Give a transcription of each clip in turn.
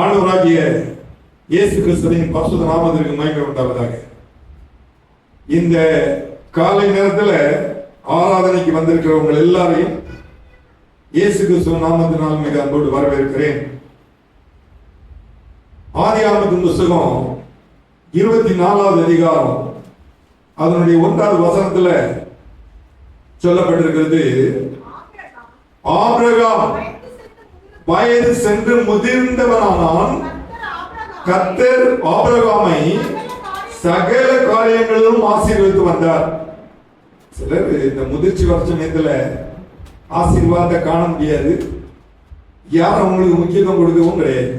ஆண்டவராகிய இயேசு கிறிஸ்துவின் பரிசுத்த நாமத்திற்கு மகிமை உண்டாவதாக. இந்த காலை நேரத்தில் ஆராதனைக்கு வந்திருக்கிறவங்க எல்லாரையும் இயேசு கிறிஸ்துவ நாமத்தினால் மிக அன்போடு வரவேற்கிறேன். ஆதியாகமத்தின் புத்தகம் 24வது அதிகாரம் அதனுடைய 1வது வசனத்துல சொல்லப்பட்டிருக்கிறது, ஆபிரகாம் வயது சென்று முதிர்ந்தவனானான், கர்த்தர் ஆபிரகாமை சகல காரியங்களிலும் ஆசீர்வதித்து வந்தார். சிலர் இந்த முதிர்ச்சி வருஷத்துல ஆசீர்வாதத்தை காண முடியாது, யாரும் அவங்களுக்கு முக்கியத்துவம் கொடுக்கவும் கிடையாது.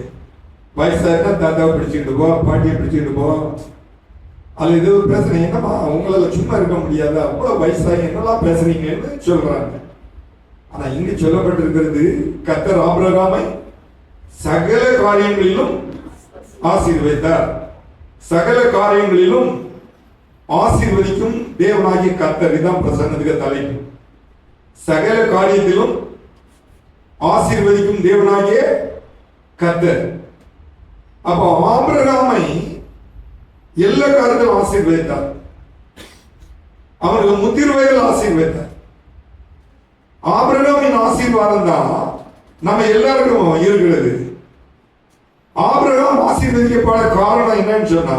வயசாயிருந்தா தாத்தாவை பிடிச்சிக்கிட்டு போ, பாட்டியை பிடிச்சிக்கிட்டு போ, அது ஏதோ பேசுறீங்க, என்னம்மா உங்களால சும்மா இருக்க முடியாது, அவ்வளவு வயசாகி என்னெல்லாம் பேசுறீங்கன்னு சொல்றாங்க. ஆனா இங்கு சொல்லப்பட்டிருக்கிறது, கர்த்தர் ஆபிரகாமை சகல காரியங்களிலும் ஆசீர்வதித்தார். சகல காரியங்களிலும் ஆசீர்வதிக்கும் தேவனாகிய கர்த்தர், இதான் பிரசன்னத்துக்கு தலைப்பு. சகல காரியத்திலும் ஆசீர்வதிக்கும் தேவனாகிய கர்த்தர். அப்போ ஆபிரகாமை எல்லா காரியத்திலும் ஆசீர்வதித்தார். அவருக்கு முதிர் வயதில் ஆசீர்வதித்தார். ஆபிரகாமின் ஆசீர்வாதம் தான் நம்ம எல்லாருக்கும் இருக்கிறது. ஆபிரகாம் ஆசீர்வதிக்கப்பட காரணம் என்னன்னு சொன்னா,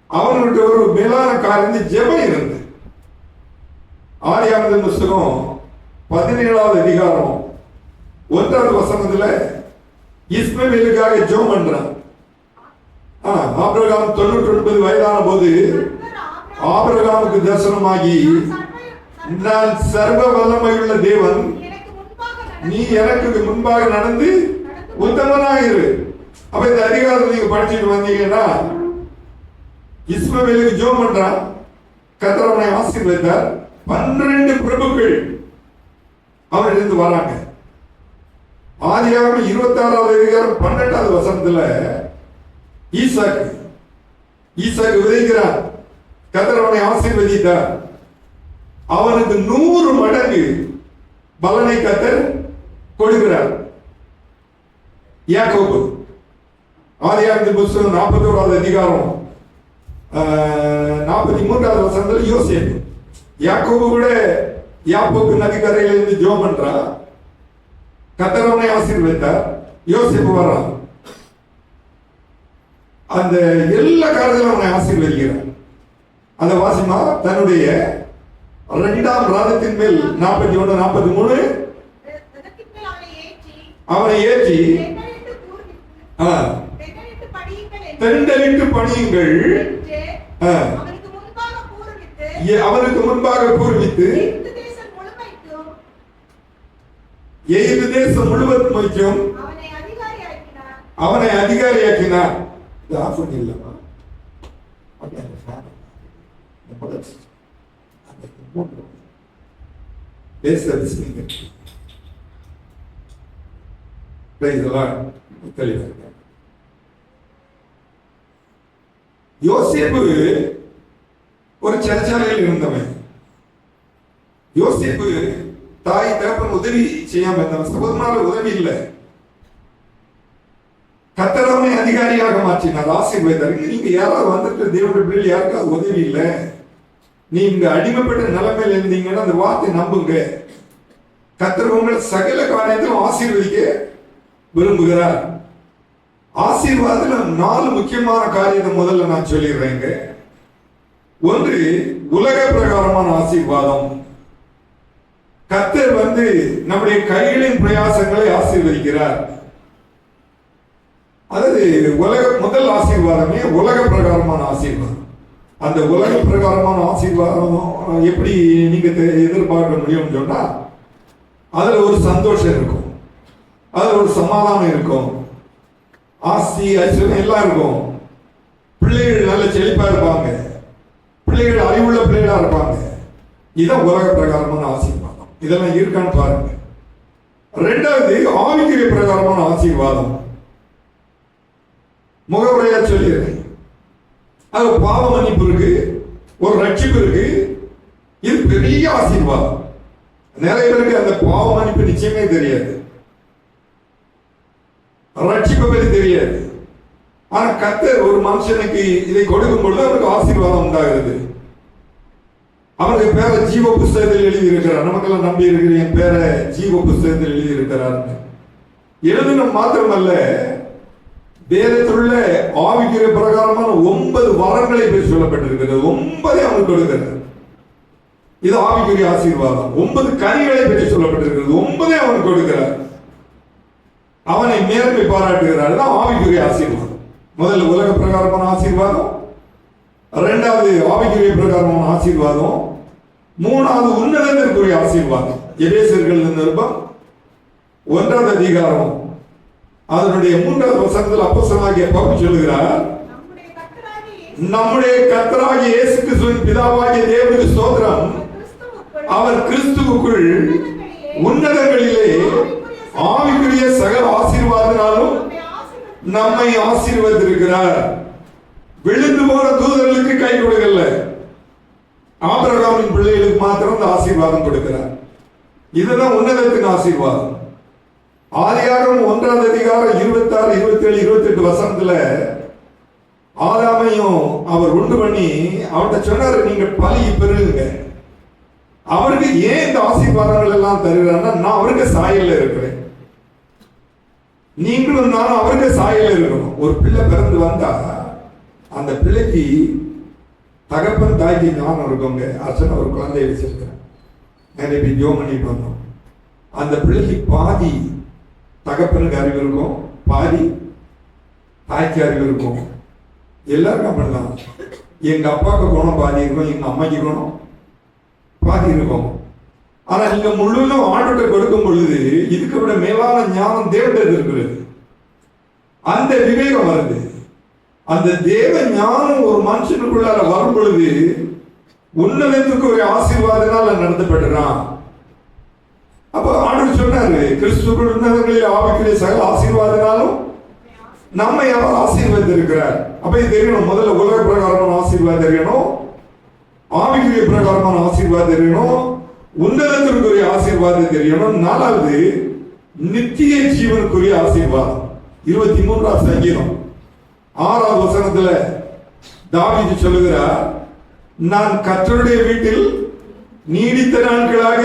அவனுக்கு ஒரு மேலான காரியம் ஜெபம் இருந்து. ஆதியாகமத்தின் புத்தகம் 17வது அதிகாரம் 1வது வசனத்துல இஸ்மவேலுக்காக ஜெபம் பண்றான். ஆபிரகாம் 99 வயதான போது ஆபிரகாமுக்கு தரிசனமாகி, நான் சர்வ வல்லமையுள்ள தேவன், நீ எனக்கு முன்பாக நடந்து உத்தமனாக இரு. அப்ப இந்த அதிகாரத்தை நீங்க படிச்சுட்டு வந்தீங்கன்னா, இஸ்மவேலுக்கு ஜெபம் பண்றான், கர்த்தர் அவனை ஆசீர்வதித்தார். 12 பிரபுக்கள் அவரிடந்து வராங்க. ஆதியாகமம் 26வது அதிகாரம் 12வது வசனத்துல ஈசாக்கு விதைக்கிறான், கர்த்தர் அவனை ஆசீர்வதித்தார். அவனுக்கு 100 மடங்கு பலனை கர்த்தர் கொடுக்கிறார். யாக்கோபு ஆதியாகமத்தின் புத்தகம் 41வது அதிகாரம் 43வது வசனத்துல யோசேப்பு, யாக்கோபு கூட யாப்போக்கு நதிக்கரையில இருந்து ஜெபம் பண்றான், கர்த்தர் அவனை ஆசீர்வதித்தார். யோசேப்பு வர்றான், அந்த எல்லா காரியத்திலும் அவனை ஆசீர்வதிக்கிறான். அந்த வாசிமா தன்னுடைய 2ஆம் ரதத்தின் மேல் 41 43 அவனை ஏற்றி தெண்டலிட்டு பணியுங்கள், அவனுக்கு முன்பாக பூர்வித்து எகிப்து தேசம் முழுவதும் அவனை அதிகாரியாக்கினார். யோசேப்பு ஒரு சிறைச்சாலையில் இருந்தவன். யோசேப்பு தாய் தகப்பன் உதவி செய்யாம இருந்தவன், சகோதரனால உதவி இல்லை. கர்த்தர் அவனை அதிகாரியாக மாற்றினார், ஆசீர்வதித்தார். நீங்க யாராவது வந்துட்டு தேவனுடைய பிள்ளை யாருக்காவது உதவி இல்லை, நீங்க அடிமைப்பட்ட நிலைமையில இருந்தீங்கன்னா அந்த வார்த்தை நம்புங்க. கர்த்தர் உங்களை சகல காரியத்திலும் ஆசீர்வதிக்க விரும்புகிறார். ஆசீர்வாதத்துல 4 முக்கியமான காரியத்தை முதல்ல நான் சொல்லிடுறேங்க. ஒன்று, உலக பிரகாரமான ஆசீர்வாதம். கர்த்தர் நம்முடைய கைகளின் பிரயாசங்களை ஆசீர்வதிக்கிறார். அதாவது முதல் ஆசீர்வாதமே உலக பிரகாரமான ஆசீர்வாதம். அந்த உலக பிரகாரமான ஆசீர்வாதம் எப்படி நீங்க எதிர்பார்க்க முடியும்னு சொன்னா, அதுல ஒரு சந்தோஷம் இருக்கும், அதுல ஒரு சமாதானம் இருக்கும், ஆஸ்தி ஐஸ்வர்யம் எல்லாம் இருக்கும், பிள்ளைகள் நல்ல செழிப்பா இருப்பாங்க, பிள்ளைகள் அறிவுள்ள பிள்ளைகளா இருப்பாங்க. இதுதான் உலக பிரகாரமான ஆசீர்வாதம். இதெல்லாம் இருக்கான்னு பாருங்க. 2வது ஆவிக்குரிய பிரகாரமான ஆசீர்வாதம். முகவுரையா சொல்லிடுறேன், அது பாவ மன்னிப்பு இருக்கு, ஒரு ரட்சிப்பு இருக்கு. இது பெரிய ஆசீர்வாதம். நிறைய பேருக்கு அந்த பாவ மன்னிப்பு நிச்சயமே தெரியாது. ரட்சிப்பை பற்றி தெரியாது. ஆனா கர்த்தர் ஒரு மனுஷனுக்கு இதை கொடுக்கும் பொழுது அவருக்கு ஆசீர்வாதம் உண்டாகிறது. அவனுக்கு பேரை ஜீவ புஸ்தகத்தில் எழுதி இருக்கிறார். நமக்கெல்லாம் நம்பி இருக்கிற என் பேரை ஜீவ புஸ்தகத்தில் எழுதி இருக்கிறார். எழுதினம் மாத்திரமல்ல, வேதத்துள்ள ஆவிக்குரிய பிரகாரமான 9 வரங்களை பற்றி சொல்லப்பட்டிருக்கிறது. 9 அவனுக்கு கொடுக்கிறார். இது ஆவிக்குரிய ஆசீர்வாதம். 9 கனிகளை பற்றி சொல்லப்பட்டிருக்கிறது. 9 அவனுக்கு கொடுக்கிறார். அவனை மேன்மை பாராட்டுகிறார். ஆவிக்குரிய ஆசீர்வாதம். முதல்ல உலக பிரகாரமான ஆசீர்வாதம், 2வது ஆவிக்குரிய பிரகாரமான ஆசீர்வாதம், 3வது உன்னதத்திற்குரிய ஆசீர்வாதம். எபேசியர்கள் நிருபம் 1வது அதிகாரம் அதனுடைய 3வது வசனத்தில் அப்போஸ்தலனாகிய பவுல் சொல்கிறார், நம்முடைய கர்த்தராகிய இயேசு கிறிஸ்துவின் பிதாவாகிய தேவனுக்கு ஸ்தோத்திரம், அவர் கிறிஸ்துவுக்குள் உன்னதங்களிலே ஆவிக்குரிய சகல ஆசீர்வாதனாலும் நம்மை ஆசீர்வதித்திருக்கிறார். விழுந்து போன தூதர்களுக்கு கை கொடுக்கல, ஆபிரகாமின் பிள்ளைகளுக்கு மாத்திரம் இந்த ஆசீர்வாதம் கொடுக்கிறார். இதுதான் உன்னதத்தின் ஆசீர்வாதம். ஆதியாகமம் 1வது அதிகாரம் 26, 27, 28 வசனத்துல ஆதாமையும் அவர் உண்டு பண்ணி அவர்கிட்ட சொன்னாரு, நீங்க பலி பெருகுங்க. அவருக்கு ஏன் இந்த ஆசீர்வாதங்கள் எல்லாம் தருகிறார்னா, நான் அவருக்கு சாயல்ல இருக்கிறேன், நீங்களும் நானும் அவருக்கு சாயல்ல இருக்கணும். ஒரு பிள்ளை பிறந்து வந்தா அந்த பிள்ளைக்கு தகப்பன் தாய்க்கு ஞானம் இருக்குங்க. அர்ச்சனை ஒரு குழந்தைய வச்சிருக்கிறேன், நிறைய ஜோம் பண்ணிட்டு வந்தோம். அந்த பிள்ளைக்கு பாதி தகப்பனுக்கு அறிவு இருக்கும், பாதி தாய்க்கு அறிவு இருக்கும். எல்லாருக்கும் அப்படிதான். எங்க அப்பாவுக்கு குணம் பாதி இருக்கும், எங்க அம்மாக்கு குணம் பாதி இருக்கும். ஆனா நீங்க முழுவதும் ஆண்டுகிட்ட கொடுக்கும் பொழுது இதுக்கு விட மேலான ஞானம் தேவனிடம் இருக்கிறது. அந்த விவேகம் வருது. அந்த தேவ ஞானம் ஒரு மனுஷனுக்குள்ளார வரும் பொழுது உன்னதத்துக்கு ஒரு ஆசீர்வாதனால நடத்தப்படுறான். அப்ப ஆண்டவர் சொன்னாரு, கிறிஸ்துவுக்குள் உன்னதங்களில் ஆவிக்குரிய சகல ஆசீர்வாதனாலும் நம்மை அவர் ஆசீர்வதித்திருக்கிறார். அப்ப இது தெரியணும். முதல்ல உலக பிரகாரமான ஆசீர்வாதம் தெரியணும், ஆவிக்குரிய பிரகாரமான ஆசீர்வாதம் தெரியணும், உன்னதத்திற்குரிய ஆசீர்வாதம் தெரியணும். 4வது நித்திய ஜீவனுக்குரிய ஆசீர்வாதம். 23ஆம் சங்கீதம் 6வது வசனத்துல தாவீது சொல்லுகிறார், நான் கர்த்தருடைய வீட்டில் நீடித்த நாட்களாக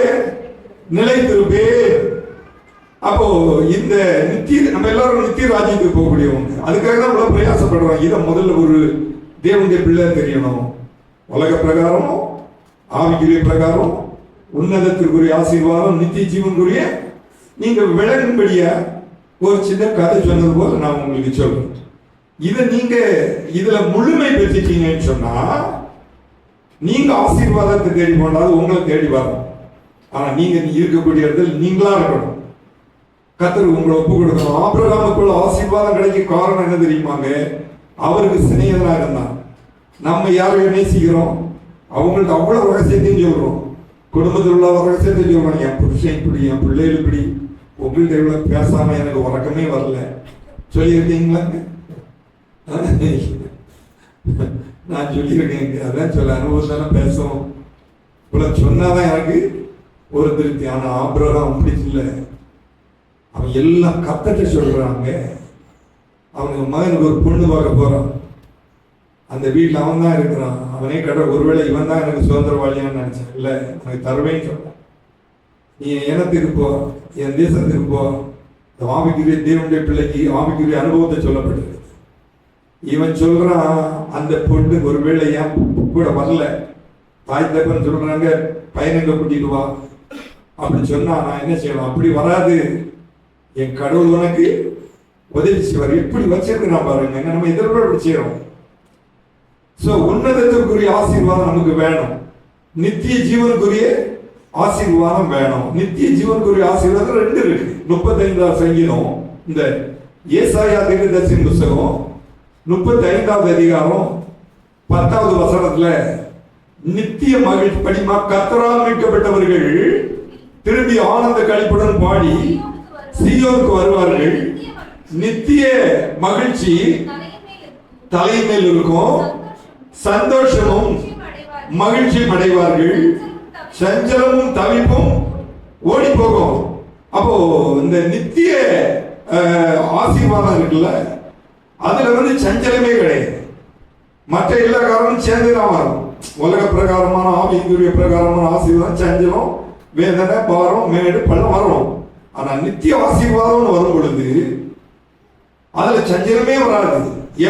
நிலைத்திருப்பேன். அப்போ இந்த நித்திய, நம்ம எல்லாரும் நித்திய ராஜ்யத்துக்கு போகக்கூடியவங்க. அதுக்காக தான் இவ்வளவு பிரயாசப்படுறோம். இதை முதல்ல ஒரு தேவனுடைய பிள்ளை தெரியணும். உலக பிரகாரம், ஆவிக்குரிய பிரகாரம், உன்னதத்திற்குரிய ஆசீர்வாதம், நித்திய ஜீவனுக்குரிய. நீங்க விளங்கும்படியா ஒரு சின்ன கதை சொன்னது போல நான் உங்களுக்கு சொல்றேன். இதை நீங்க இதுல முழுமை பெற்றுட்டீங்கன்னு சொன்னா நீங்க ஆசீர்வாதத்தை தேடி போனாது உங்களை தேடி வரும். ஆனா நீங்க இருக்கக்கூடிய இடத்துல நீங்களா இருக்கணும். கர்த்தருக்கு உங்களை ஒப்பு கொடுக்கணும். ஆபிரகாமுக்குள்ள ஆசீர்வாதம் கிடைக்க காரணம் என்ன தெரியுமாங்க? அவருக்கு சிநேகிதனாக இருந்தான். நம்ம யாரையும் நேசிக்கிறோம், அவங்கள்ட்ட அவ்வளவு ரகசியத்தையும் சொல்றோம், குடும்பத்தில் உள்ள ரகசியத்தையும் சொல்றோம். என் புருஷன் இப்படி, என் பிள்ளைகள் இப்படி, உங்கள்கிட்ட இவ்வளவு பேசாம எனக்கு உறக்கமே வரல சொல்லியிருக்கீங்களாங்க? நான் சொல்லியிருக்கேன். அதான் சொல்ல அனுபவம் தானே பேசுவோம். இவ்வளவு சொன்னாதான் எனக்கு ஒரு திருப்தி. ஆனா ஆபிரகாம் அப்படி இல்லை. அவன் எல்லாம் கத்தட்ட சொல்றாங்க. அவனுக்கு மகனுக்கு ஒரு பொண்ணு பார்க்க போறான். அந்த வீட்டில் அவன் தான் இருக்கிறான். அவனே ஒருவேளை இவன் தான் எனக்கு சுதந்திரவாளியான்னு நினைச்சேன். இல்லை, எனக்கு தருவேன்னு சொல்றான். நீ என் இனத்துக்கு போ, என் தேசத்துக்கு போ. இந்த ஆவிக்குரிய தேவனுடைய பிள்ளைக்கு ஆவிக்குரிய அனுபவத்தை சொல்லப்பட்டது. இவன் சொல்றான், அந்த பொண்ணு ஒருவேளை ஏன் கூட வரல, தாய் தகப்பன் சொல்றாங்க பையனுங்க கூட்டிட்டு வா அப்படி சொன்னா நான் என்ன செய்யணும்? அப்படி வராது, என் கடவுள் உனக்கு உதவி செய்வார். எப்படி வச்சிருக்கிறான் பாருங்க. நம்ம எதிர்பார்ப்பு செய்யறோம். சோ உன்னதத்திற்குரிய ஆசீர்வாதம் நமக்கு வேணும். நித்திய ஜீவனுக்குரிய ஆசீர்வாதம் வேணும். நித்திய ஜீவனுக்குரிய ஆசீர்வாதம் 2 இருக்கு. 35ஆம் சங்கீதம், இந்த ஏசாயா தீர்க்கதரிசியின் புத்தகம் 35வது அதிகாரம் 10வது வசனத்துல நித்திய மகிழ்ச்சி படிமா, கர்த்தரால் மீட்கப்பட்டவர்கள் திரும்பி ஆனந்த களிப்புடன் பாடி சீயோனுக்கு வருவார்கள். நித்திய மகிழ்ச்சி தலைமையில் இருக்கும், சந்தோஷமும் மகிழ்ச்சியும் அடைவார்கள், சஞ்சலமும் தவிப்பும் ஓடி போகும். அப்போ இந்த நித்திய ஆசீர்வாதம் இருக்குல்ல, அதுல வந்து சஞ்சலமே கிடையாது. மற்ற எல்லா காரணமும் சேர்ந்து தான் வரும். உலக பிரகாரமான ஆவிக்குரிய பிரகாரமான ஆசீர்வாதம் சஞ்சலம், வேதனை, பாரம், மேடு, பள்ளம் வரும். ஆனா நித்திய ஆசீர்வாதம்னு வரும் பொழுது அதுல சஞ்சலமே வராது.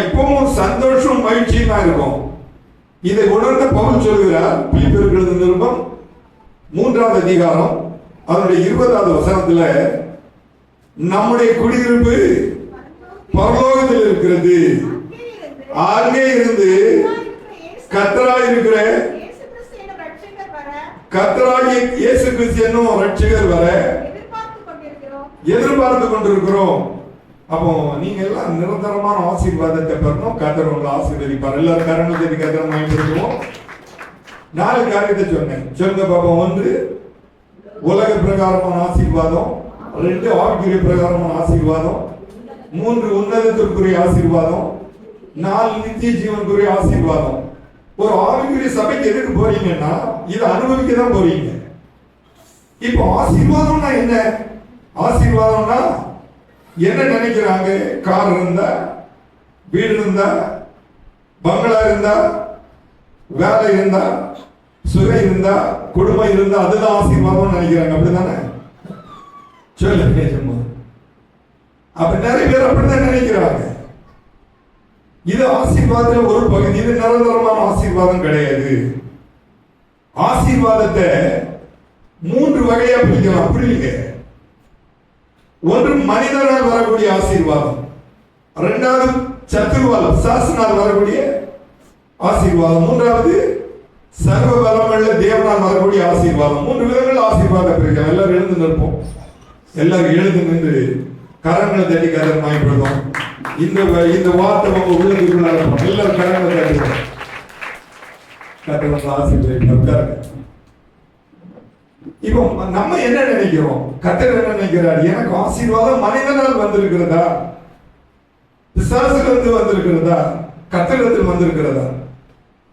எப்பவும் சந்தோஷம், மகிழ்ச்சியும் தான் இருக்கும். இதை உணர்ந்த பவுல் சொல்கிறார், பிலிப்பியருக்கு எழுதின நிருபம் 3வது அதிகாரம் அதனுடைய 20வது வசனத்துல, நம்முடைய குடியிருப்பு பரலோகத்தில் இருக்கிறது, அங்கே இருந்து கர்த்தராய் இருக்கிற கர்த்தராகிய இயேசு கிறிஸ்து என்னும் ரட்சகர் வர எதிர்பார்த்து கொண்டிருக்கிறோம். அப்போ நீங்க எல்லாம் நிரந்தரமான ஆசீர்வாதத்தை பெறணும். கர்த்தர் உங்களை ஆசீர்வதிப்பார். எல்லாரும் கரங்களை தேடி கர்த்தரை மகிமைப்படுத்துவோம். 4 காரியத்தை சொன்னேன். சொல்லுங்க பாப்பா. 1 உலக பிரகாரமான ஆசீர்வாதம், 2 ஆவிக்குரிய பிரகாரமான ஆசீர்வாதம், 3 உன்னதத்திற்குரிய ஆசீர்வாதம், 4 நித்திய ஜீவனுக்குரிய ஆசீர்வாதம். ஒரு ஆவிக்குரிய சபைக்கு எதுக்கு போறீங்கன்னா இதை அனுபவிக்க தான் போறீங்க. இப்போ ஆசீர்வாதம்னா என்ன? ஆசீர்வாதம்னா என்ன நினைக்கிறாங்க? கார் இருந்தா, வீடு இருந்தா, பங்களா இருந்தா, வேலை இருந்தா, சுவை இருந்தா, குடும்பம் இருந்தா அதுதான் ஆசீர்வாதம் நினைக்கிறாங்க. அப்படிதானே? சொல்லுங்க. அப்ப நிறைய பேர் அப்படிதான் நினைக்கிறாங்க. இது ஆசீர்வாதத்தில் ஒரு பகுதி. இது நிரந்தரமான ஆசீர்வாதம் கிடையாது. ஆசீர்வாதத்தை 3 வகையா பிரிக்கலாம். புரியுங்க. 1 மனிதனால் வரக்கூடிய ஆசீர்வாதம், 2வது சத்துருவால் சாசனால் வரக்கூடிய ஆசீர்வாதம், 3வது சர்வ பலமுள்ள தேவனால் வரக்கூடிய ஆசீர்வாதம். 3 விதங்கள் ஆசீர்வாதம் பிரிக்கலாம். எல்லாரும் எழுந்து நிற்போம். எல்லாரும் எழுந்து நின்று கரங்களை தட்டி கதர் மயப்படுவோம். இந்த வார்த்தை உங்க உள்ளுக்குள்ள இருக்கும். எல்லாரும் கரங்களை தட்டுவோம். கர்த்தர் ஆசீர்வதிப்பார். இப்போ நம்ம என்ன நினைக்கிறோம்? கர்த்தர் என்ன நினைக்கிறார்? எனக்கு ஆசீர்வாதம் மனிதனால் வந்திருக்கிறதா, பிசாசுல வந்திருக்கிறதா, கர்த்தரிடத்தில் வந்திருக்கிறதா?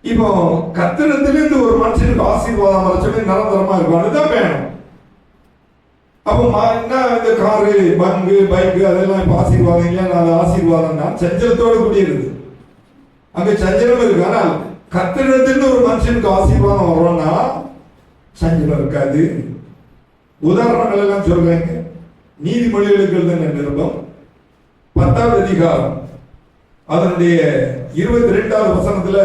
இப்போ கர்த்தரிடத்திலிருந்து ஒரு மனுஷனுக்கு ஆசீர்வாதம் வர சொல்லி நிரந்தரமா இருக்கும். அதுதான் வேணும். அப்போ என்ன இந்த காரு, பங்கு, பைக்கு அதெல்லாம் இப்போ ஆசீர்வாதம் இல்லையா? அது ஆசீர்வாதம் தான் சஞ்சலத்தோடு கூடியிருக்கு. அங்க சஞ்சலம் இருக்கு. ஆனால் கர்த்தரிடத்திலிருந்து ஒரு மனுஷனுக்கு ஆசீர்வாதம் வரோம்னா சஞ்சலம் இருக்காது. உதாரணங்கள் எல்லாம் சொல்றேங்க. நீதிமொழிகளுக்கு எழுதின நிருபம் 10வது அதிகாரம் அதனுடைய 22வது வசனத்துல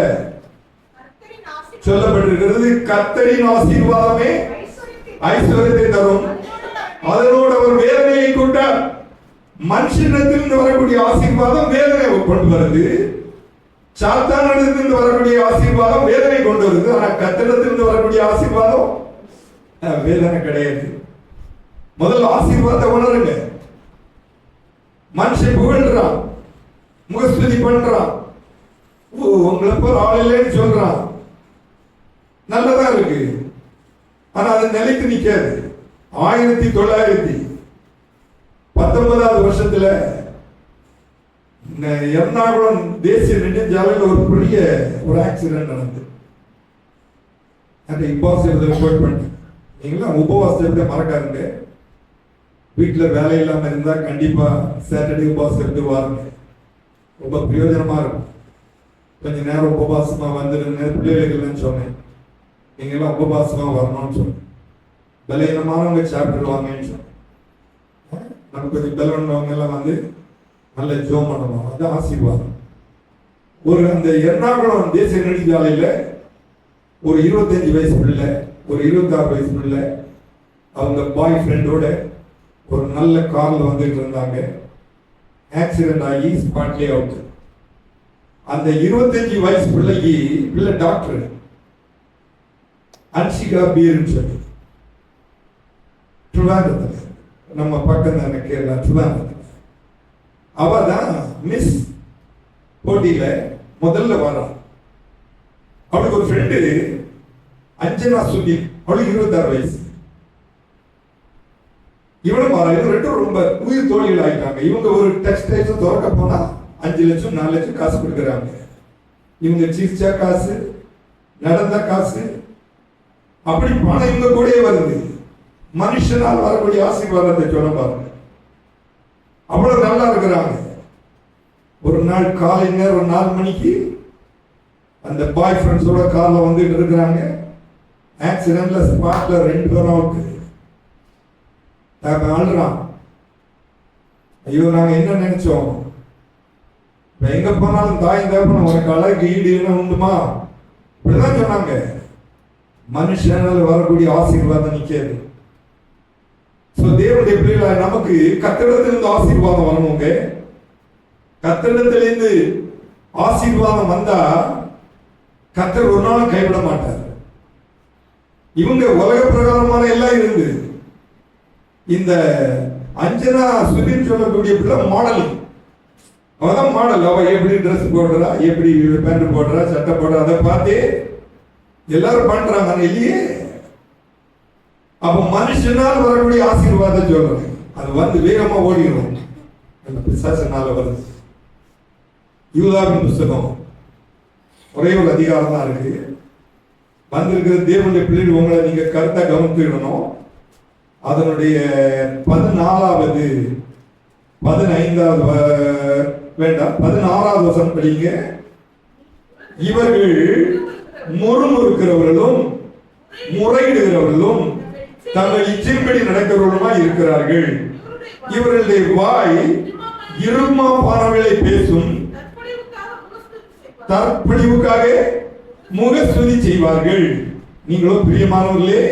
சொல்லப்பட்டிருக்கிறது, கர்த்தரின் ஆசீர்வாதமே ஐஸ்வர்யத்தை தரும், அதனோடு அவர் வேதனையை கொண்டார். மனுஷனிடத்திலிருந்து வரக்கூடிய ஆசீர்வாதம் வேதனை கொண்டு வருது. சாத்தானிடத்திலிருந்து வரக்கூடிய ஆசீர்வாதம் வேதனை கொண்டு வருது. ஆனா கர்த்தரிடத்திலிருந்து வரக்கூடிய ஆசீர்வாதம் வேதனை கிடையாது. முதல்ல ஆசீர்வாதத்தை உணருங்க. மனுஷன் புகழ்றான், முகஸ்துதி பண்றான், உங்களை போல ஆள் இல்லைன்னு சொல்றான். நல்லதா இருக்கு. ஆனா அது நிலைத்து நிக்காது. 1919வது வருஷத்துல எர்ணாகுளம் தேசிய நெடுஞ்சாலையில் ஒரு பெரிய ஆக்சிடென்ட் நடந்தது. அந்த உபவாசத்தை ரிப்போர்ட் பண்ணி நீங்களாம் உபவாசத்தை மறக்காதுங்க. வீட்டில் வேலை இல்லாம இருந்தா கண்டிப்பா சாட்டர்டே உபவாசம் இருந்து வாருங்க. ரொம்ப பிரயோஜனமா இருக்கும். கொஞ்ச நேரம் உபவாசமா வந்துருங்க. பிள்ளைகளுக்கு சொன்னேன், நீங்களாம் உபவாசமா வரணும்னு சொன்னேன். பலவீனமானவங்க சாப்பிட்டுருவாங்கன்னு சொன்னேன். நம்ம கொஞ்சம் பலவீனவங்க எல்லாம் வந்து நல்ல ஜோம் பண்ணணும். அது ஆசீர்வாதம். ஒரு அந்த எர்ணாகுளம் தேசிய நெடுஞ்சாலையில ஒரு 25 வயசு பிள்ளை, ஒரு 26 வயசு பிள்ளை, அவங்க பாய் ஃப்ரெண்டோட ஒரு நல்ல கார்ல வந்துட்டு இருந்தாங்க. ஆக்சிடென்ட் ஆகி ஸ்பாட்லயே அவுட். அந்த 25 வயசு பிள்ளை டாக்டர் அன்ஷிகா பீர்னு சொல்லி ட்ரிவாண்டத்தில், நம்ம பக்கம் தானே கேரளா, ட்ரிவாண்டத்தில். அவ தான் மிஸ் போட்டியில முதல்ல வரான். அவளுக்கு ஒரு ஃப்ரெண்டு அஞ்சனா சுதி, அவளுக்கு 26 வயசு. இவனும் வரா. இவங்க 2 ரொம்ப உயிர் தோழிகள் ஆயிட்டாங்க. இவங்க ஒரு டெக்ஸ்டைல்ஸ் திறக்க போனா 5 லட்சம் 4 லட்சம் காசு கொடுக்குறாங்க. இவங்க சிரிச்சா காசு, நடந்த காசு, அப்படி பணம் இவங்க கூட வருது. மனுஷனால் வரக்கூடிய ஆசீர்வாதத்தை சொல்ல பாருங்க. அவ்வளவு நல்லா இருக்கிறாங்க. ஒரு நாள் காலை நேரம் 4 மணிக்கு அந்த பாய் ஃப்ரெண்ட்ஸோட கார்ல வந்துட்டு இருக்கிறாங்க. ஆக்சிடென்ட்ல ஸ்பாட்ல 2 பேரும் அவுட்டு. அழுறான். ஐயோ நாங்க என்ன நினைச்சோம், எங்க போனாலும் தாய் தகப்பன் உனக்கு அழகு ஈடு என்ன உண்டுமா, இப்படிதான் சொன்னாங்க. மனுஷனால வரக்கூடிய ஆசீர்வாதம் நிக்காது. தேவனுடைய பிள்ளைகள நமக்கு கர்த்தரிடத்திலிருந்து ஆசீர்வாதம் வரணுங்க. கர்த்தரிடத்திலிருந்து ஆசீர்வாதம் வந்தா கர்த்தர் ஒரு நாள் கைவிட மாட்டார். இவங்க உலக பிரகாரமான எல்லாம் இருந்து இந்த அஞ்சனா சுதின்னு சொல்லக்கூடிய பிள்ளை மாடலிங். அவதான் மாடல். அவ எப்படி ட்ரெஸ் போடுறா, எப்படி பேண்ட் போடுறா, சட்டை போடுறா, அதை பார்த்து எல்லாரும் பண்றாங்க இல்லையே. அப்ப மனுஷனால் வரக்கூடிய ஆசீர்வாதம் சொல்றேன், அது வந்து வேகமா ஓடிடும். பிசாசனால வருது. யூதாவின் புஸ்தகம் ஒரே ஒரு அதிகாரம் தான் இருக்கு. வந்திருக்கிற தேவனுடைய பிள்ளைகள் உங்களை நீங்க கருத்தா கவனித்துடணும். அதனுடைய 14வது 15வது வேண்டாம் 16வது வசனம் படிங்க. இவர்கள் முறுமுறுக்கிறவர்களும் முறையிடுகிறவர்களும் தங்கள் இச்சைப்படி நடக்கிறவர்களுமா இருக்கிறார்கள். இவர்களுடைய வாய் இருமாப்பானவர்களை பேசும், தற்பழிவுக்காக முகஸ்துதி செய்வார்கள். நீங்களும் பிரியமானவர்களே,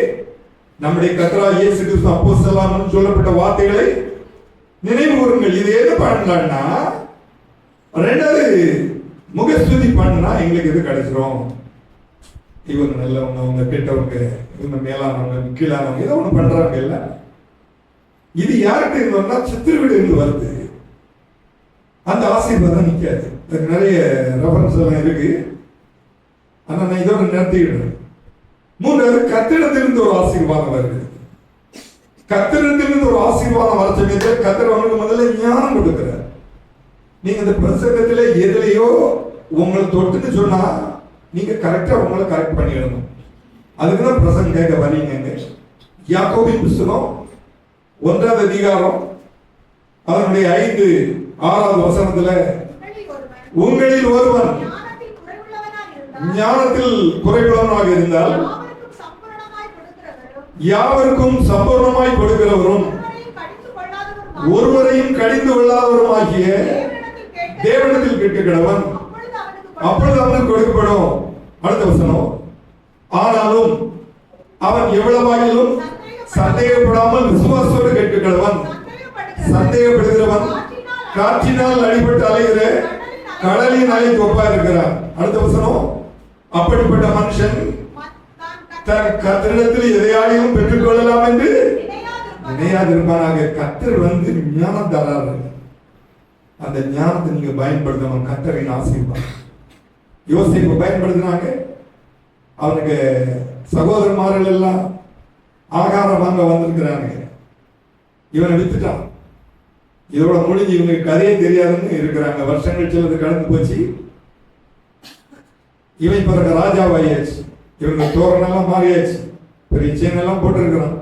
நம்முடைய கர்த்தராகிய இயேசு கிறிஸ்து அப்போஸ்தலன் சொல்லப்பட்ட வார்த்தைகளை நினைவு கூறுங்கள். இது எது பண்ணலாம்னா, ரெண்டாவது முகஸ்துதி பண்ணா எங்களுக்கு எது கிடைச்சிரும். இவங்க நல்லவங்க, அவங்க கெட்டவங்க, இவங்க மேலானவங்க, கீழானவங்க, ஏதோ ஒண்ணு பண்றாங்க இல்ல. இது யாருக்கு இருந்தோம்னா சித்திரவீடு இருந்து வருது. அந்த ஆசீர்வாதம் நிக்காது. அதுக்கு நிறைய ரெஃபரன்ஸ் எல்லாம் இருக்கு. ஆனா நான் இதோட நிறுத்திடுறேன். 3வது கர்த்தரிடத்திலிருந்து ஒரு ஆசீர்வாதம் வருது. கர்த்தரிடத்திலிருந்து ஒரு ஆசீர்வாதம் வர சமயத்தில் கர்த்தர் அவனுக்கு முதல்ல ஞானம் கொடுக்கிறார். நீங்க இந்த பிரசங்கத்துல எதுலையோ உங்களை தொட்டுன்னு சொன்னா நீங்க கரெக்டா உங்களை கரெக்ட் பண்ணிடணும். அதுக்குதான் பிரசங்கம் கேட்க வரீங்க. யாக்கோபின் புஸ்தகம் 1வது அதிகாரம் அதனுடைய 5, 6வது வசனத்துல உங்களில் ஒருவன் ஞானத்தில் குறைவுள்ளவனாக இருந்தால் யாவருக்கும் சம்பூர்ணமாய் கொடுக்கிறவரும் ஒருவரையும் கடிந்து கொள்ளாதவருமாகிய தேவனிடத்தில் கேட்கிறவன், அப்பொழுது அவனுக்கு கொடுக்கப்படும். அடுத்த வசனம், ஆனாலும் அவன் எவ்வளவாயிலும் சந்தேகப்படாமல் விசுவாசத்தோடு கேட்கிறவன், சந்தேகப்படுகிறவன் காற்றினால் அடிபட்டு அலைகிற கடலின் அலைக்கு ஒப்பா இருக்கிறான். அடுத்த வசனம், அப்படிப்பட்ட மனுஷன் தன் கர்த்தரிடத்தில் எதையாலையும் பெற்றுக் கொள்ளலாம் என்று நினையாதிருப்பானாக. கர்த்தர் வந்து ஞானம் தராரு. அந்த ஞானத்தை நீங்க பயன்படுத்தணும். கர்த்தரின் ஆசீர்வாதம். யோசேப்பு பயன்படுத்தினாங்க. அவனுக்கு சகோதரமார்கள் எல்லாம் ஆகாரம் வாங்க வந்திருக்கிறாங்க. இவனை வித்துட்டான். இதோட முடிஞ்சு இவனுக்கு கதையே தெரியாதுன்னு இருக்கிறாங்க. வருஷங்கள் சிலது கடந்து போச்சு. இவன் பிறகு ராஜாவாயாச்சு. இவங்க தோரணெல்லாம் மாறியாச்சு. பெரிய செயின் எல்லாம் போட்டிருக்கிறான்.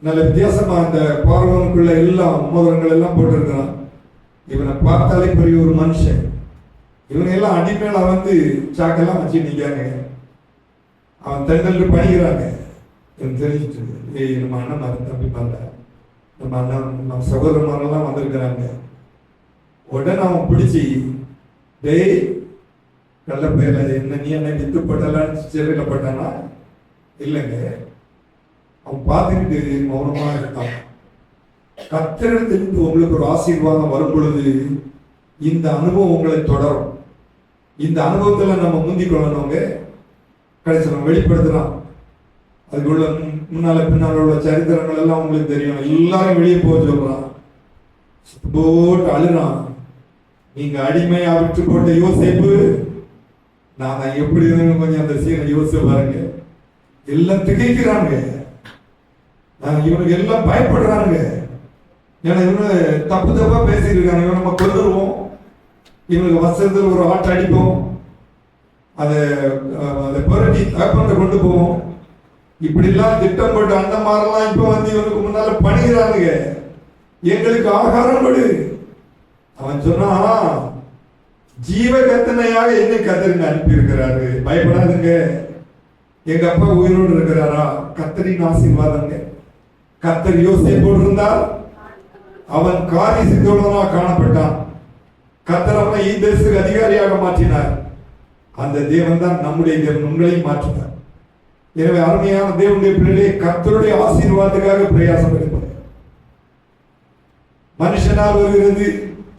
நல்ல வித்தியாசமா அந்த பார்வனுக்குள்ள எல்லாம் மோதிரங்கள் எல்லாம் போட்டிருக்கிறான். இவனை பார்த்தாலே பெரிய ஒரு மனுஷன். இவங்க எல்லாம் அடிமேல வந்து சாக்கெல்லாம் வச்சு நிற்காங்க. அவன் தண்டல் பணிகிறாங்க. இவன் தெரிஞ்சிட்டு, ஏய் நம்ம அண்ணன் மாதிரி தம்பி பாருங்க, நம்ம அண்ணன் நம்ம சகோதரமாரெல்லாம் வந்திருக்கிறாங்க. உடனே அவன் பிடிச்சி, டேய் நல்ல பேர் என்ன நீ என்ன வித்து போட்டலான்னு சிறையில் போட்டானா? இல்லைங்க. அவன் பார்த்துக்கிட்டு மௌனமா இருக்கான். கர்த்தரிடத்திலிருந்து உங்களுக்கு ஒரு ஆசீர்வாதம் வரும் பொழுது இந்த அனுபவம் உங்களை தொடரும். இந்த அனுபவத்துல நம்ம முந்திக் கொள்ளணுங்க. கடைசி நம்ம வெளிப்படுத்துறான். அதுக்குள்ள முன்னால பின்னால உள்ள சரித்திரங்கள் எல்லாம் உங்களுக்கு தெரியும். எல்லாரும் வெளியே போக சொல்றான். போட்டு அழுறான். நீங்க அடிமையா விட்டு போட்ட யோசேப்பு, நான் எப்படி இருந்தேன்னு கொஞ்சம் அந்த சீனை யோசிச்சு பாருங்க. எல்லாம் திகைக்கிறாங்க. இவனுக்கு எல்லாம் பயப்படுறாங்க. ஏன்னா இவனு தப்பு தப்பா பேசிட்டு இருக்காங்க. இவன் நம்ம கொல்லுருவோம், இவனுக்கு வசதியில் ஒரு ஆட்டை அடிப்போம், அதை புரட்டி தகப்பன்ட்ட கொண்டு போவோம். இப்படி எல்லாம் திட்டம் போட்டு அந்த மாதிரிலாம் இப்ப வந்து இவனுக்கு முன்னால பணிகிறானுங்க. எங்களுக்கு ஆகாரம் கொடு. அவன் சொன்னா, ஜீவ கத்தனையாக என்னை கத்தருங்க அனுப்பி இருக்கிறாரு, பயப்படாதுங்க. எங்க அப்பா உயிரோடு இருக்கிறாரா? கத்தரின் ஆசீர்வாதங்க. கத்தர் யோசேப்போடு இருந்தார், அவன் காரி சித்தோடனா காணப்பட்டான். கத்தர் அவனை தேசத்துக்கு அதிகாரியாக மாற்றினார். அந்த தேவன் தான் நம்முடைய தேவன், உங்களையும் மாற்றினார். எனவே அருமையான தேவனுடைய பிள்ளைகளே, கர்த்தருடைய ஆசீர்வாதத்துக்காக பிரயாசம் எடுப்பது. மனுஷனால் வருகிறது,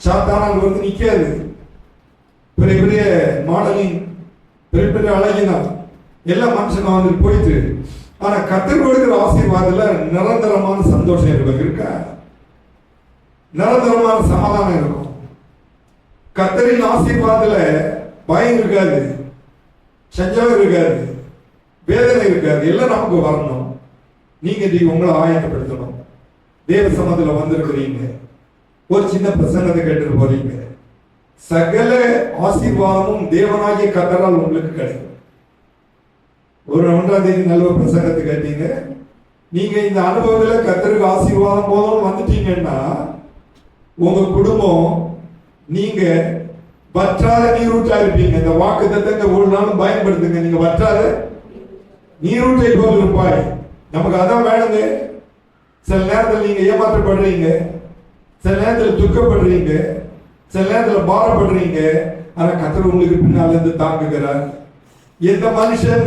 சாத்தானால் வருது நிற்காது. பெரிய பெரிய மாடலிங், பெரிய பெரிய அழகினால் எல்லாம் மனுஷன் வந்து போயிட்டு, ஆனா கர்த்தர் கொடுக்கிற ஆசீர்வாதத்துல நிரந்தரமான சந்தோஷம் இருக்கா, நிரந்தரமான சமாதானம் இருக்கும். கர்த்தரின் ஆசீர்வாதத்துல பயம் இருக்காது, சஞ்சலம் இருக்காது, வேதனை இருக்காது. எல்லாம் நமக்கு வரணும். நீங்க உங்களை ஆயத்தப்படுத்தணும். தேவ சமூகத்தில் வந்திருக்கிறீங்க, ஒரு சின்ன பிரசங்கத்தை கேட்டு போறீங்க, சகல ஆசீர்வாதமும் தேவனாகிய கர்த்தரால் உங்களுக்கு கிடைக்கும். ஒரு 1ஆம் தேதி நல்ல பிரசங்கத்தை கேட்டீங்க. நீங்க இந்த அனுபவத்தில் கர்த்தருக்கு ஆசீர்வாதம் போதும் வந்துட்டீங்கன்னா, உங்க குடும்பம் நீங்க வற்றாத நீரூற்றா இருப்பீங்க. இந்த வாக்கு தத்தங்க ஒரு நாளும் பயன்படுத்துங்க. நீங்க வற்றாத நீரூற்றை போல் இருப்பாய். நமக்கு அதான் வேணுங்க. சில நேரத்தில் நீங்க ஏமாற்றப்படுறீங்க, சில நேரத்தில் துக்கப்படுறீங்க, சில நேரத்தில் பாரப்படுறீங்க. ஆனா கர்த்தர் உங்களுக்கு பின்னால் இருந்து தாங்குகிறார். எந்த மனுஷன்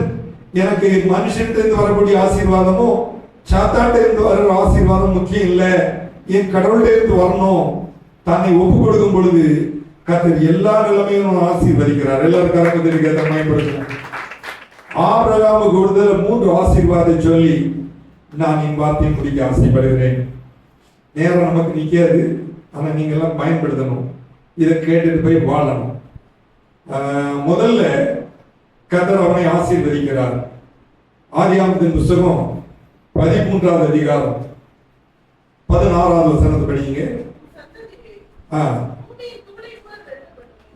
எனக்கு மனுஷன்ட்டு வரக்கூடிய ஆசீர்வாதமும் சாத்தாட்ட இருந்து வர்ற ஆசீர்வாதம் முக்கியம் இல்லை, என் கடவுள்கிட்ட இருந்து வரணும். தன்னை ஒப்பு கொடுக்கும் பொழுது கர்த்தர் எல்லா நிலைமையும் ஆசீர்வதிக்கிறார். எல்லாரும் கரங்க தெரிவிக்க பயன்படுத்தணும். ஆபிரகாமு கொடுத்த 3 ஆசீர்வாதத்தை சொல்லி நான் என் வார்த்தையை முடிக்க ஆசைப்படுகிறேன். நேரம் நமக்கு நிற்காது, ஆனா நீங்க எல்லாம் பயன்படுத்தணும். இதை கேட்டுட்டு போய் வாழணும். முதல்ல கர்த்தர் அவனை ஆசீர்வதிக்கிறார். ஆதியாகமத்தின் புத்தகம் 13ஆவது அதிகாரம் 16வது வசனத்தை படிங்க.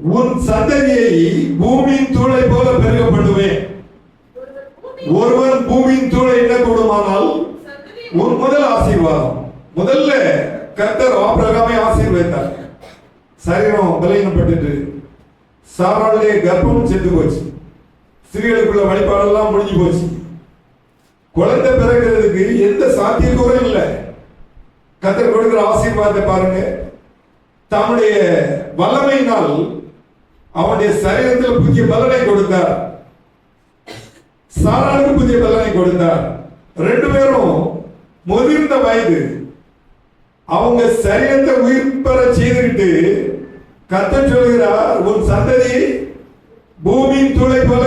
உன் சந்ததியை பூமியின் தூளை போல பெருக பண்ணுவேன். ஒருவன் பூமியின் தூளை என்ன கூடுமானால் உன் முதல் ஆசீர்வாதம். முதல்ல கர்த்தர் ஆபிரகாமை ஆசீர்வதித்தார். சரீரம் பலவீனப்பட்டு சாராளுடைய கர்ப்பம் செத்து போச்சு, ஸ்திரீகளுக்குள்ள வழிபாடெல்லாம் முடிஞ்சு போச்சு. குழந்தை பிறக்கிறதுக்கு எந்த சாத்தியக்கூறும் இல்லை. கர்த்தர் கொடுக்கிற ஆசீர்வாதத்தை பாருங்க. தம்முடைய வல்லமையினால் அவனுடைய சரீரத்தில் புதிய பலனை கொடுத்தார், சாராளுக்கு புதிய பலனை கொடுத்தார். 2 பேரும் முதிர்ந்த வயது. அவங்க சரீரத்தை உயிர் பெற செய்துவிட்டு கர்த்தர் சொல்கிறார், உன் சந்ததி பூமியின் தூளை போல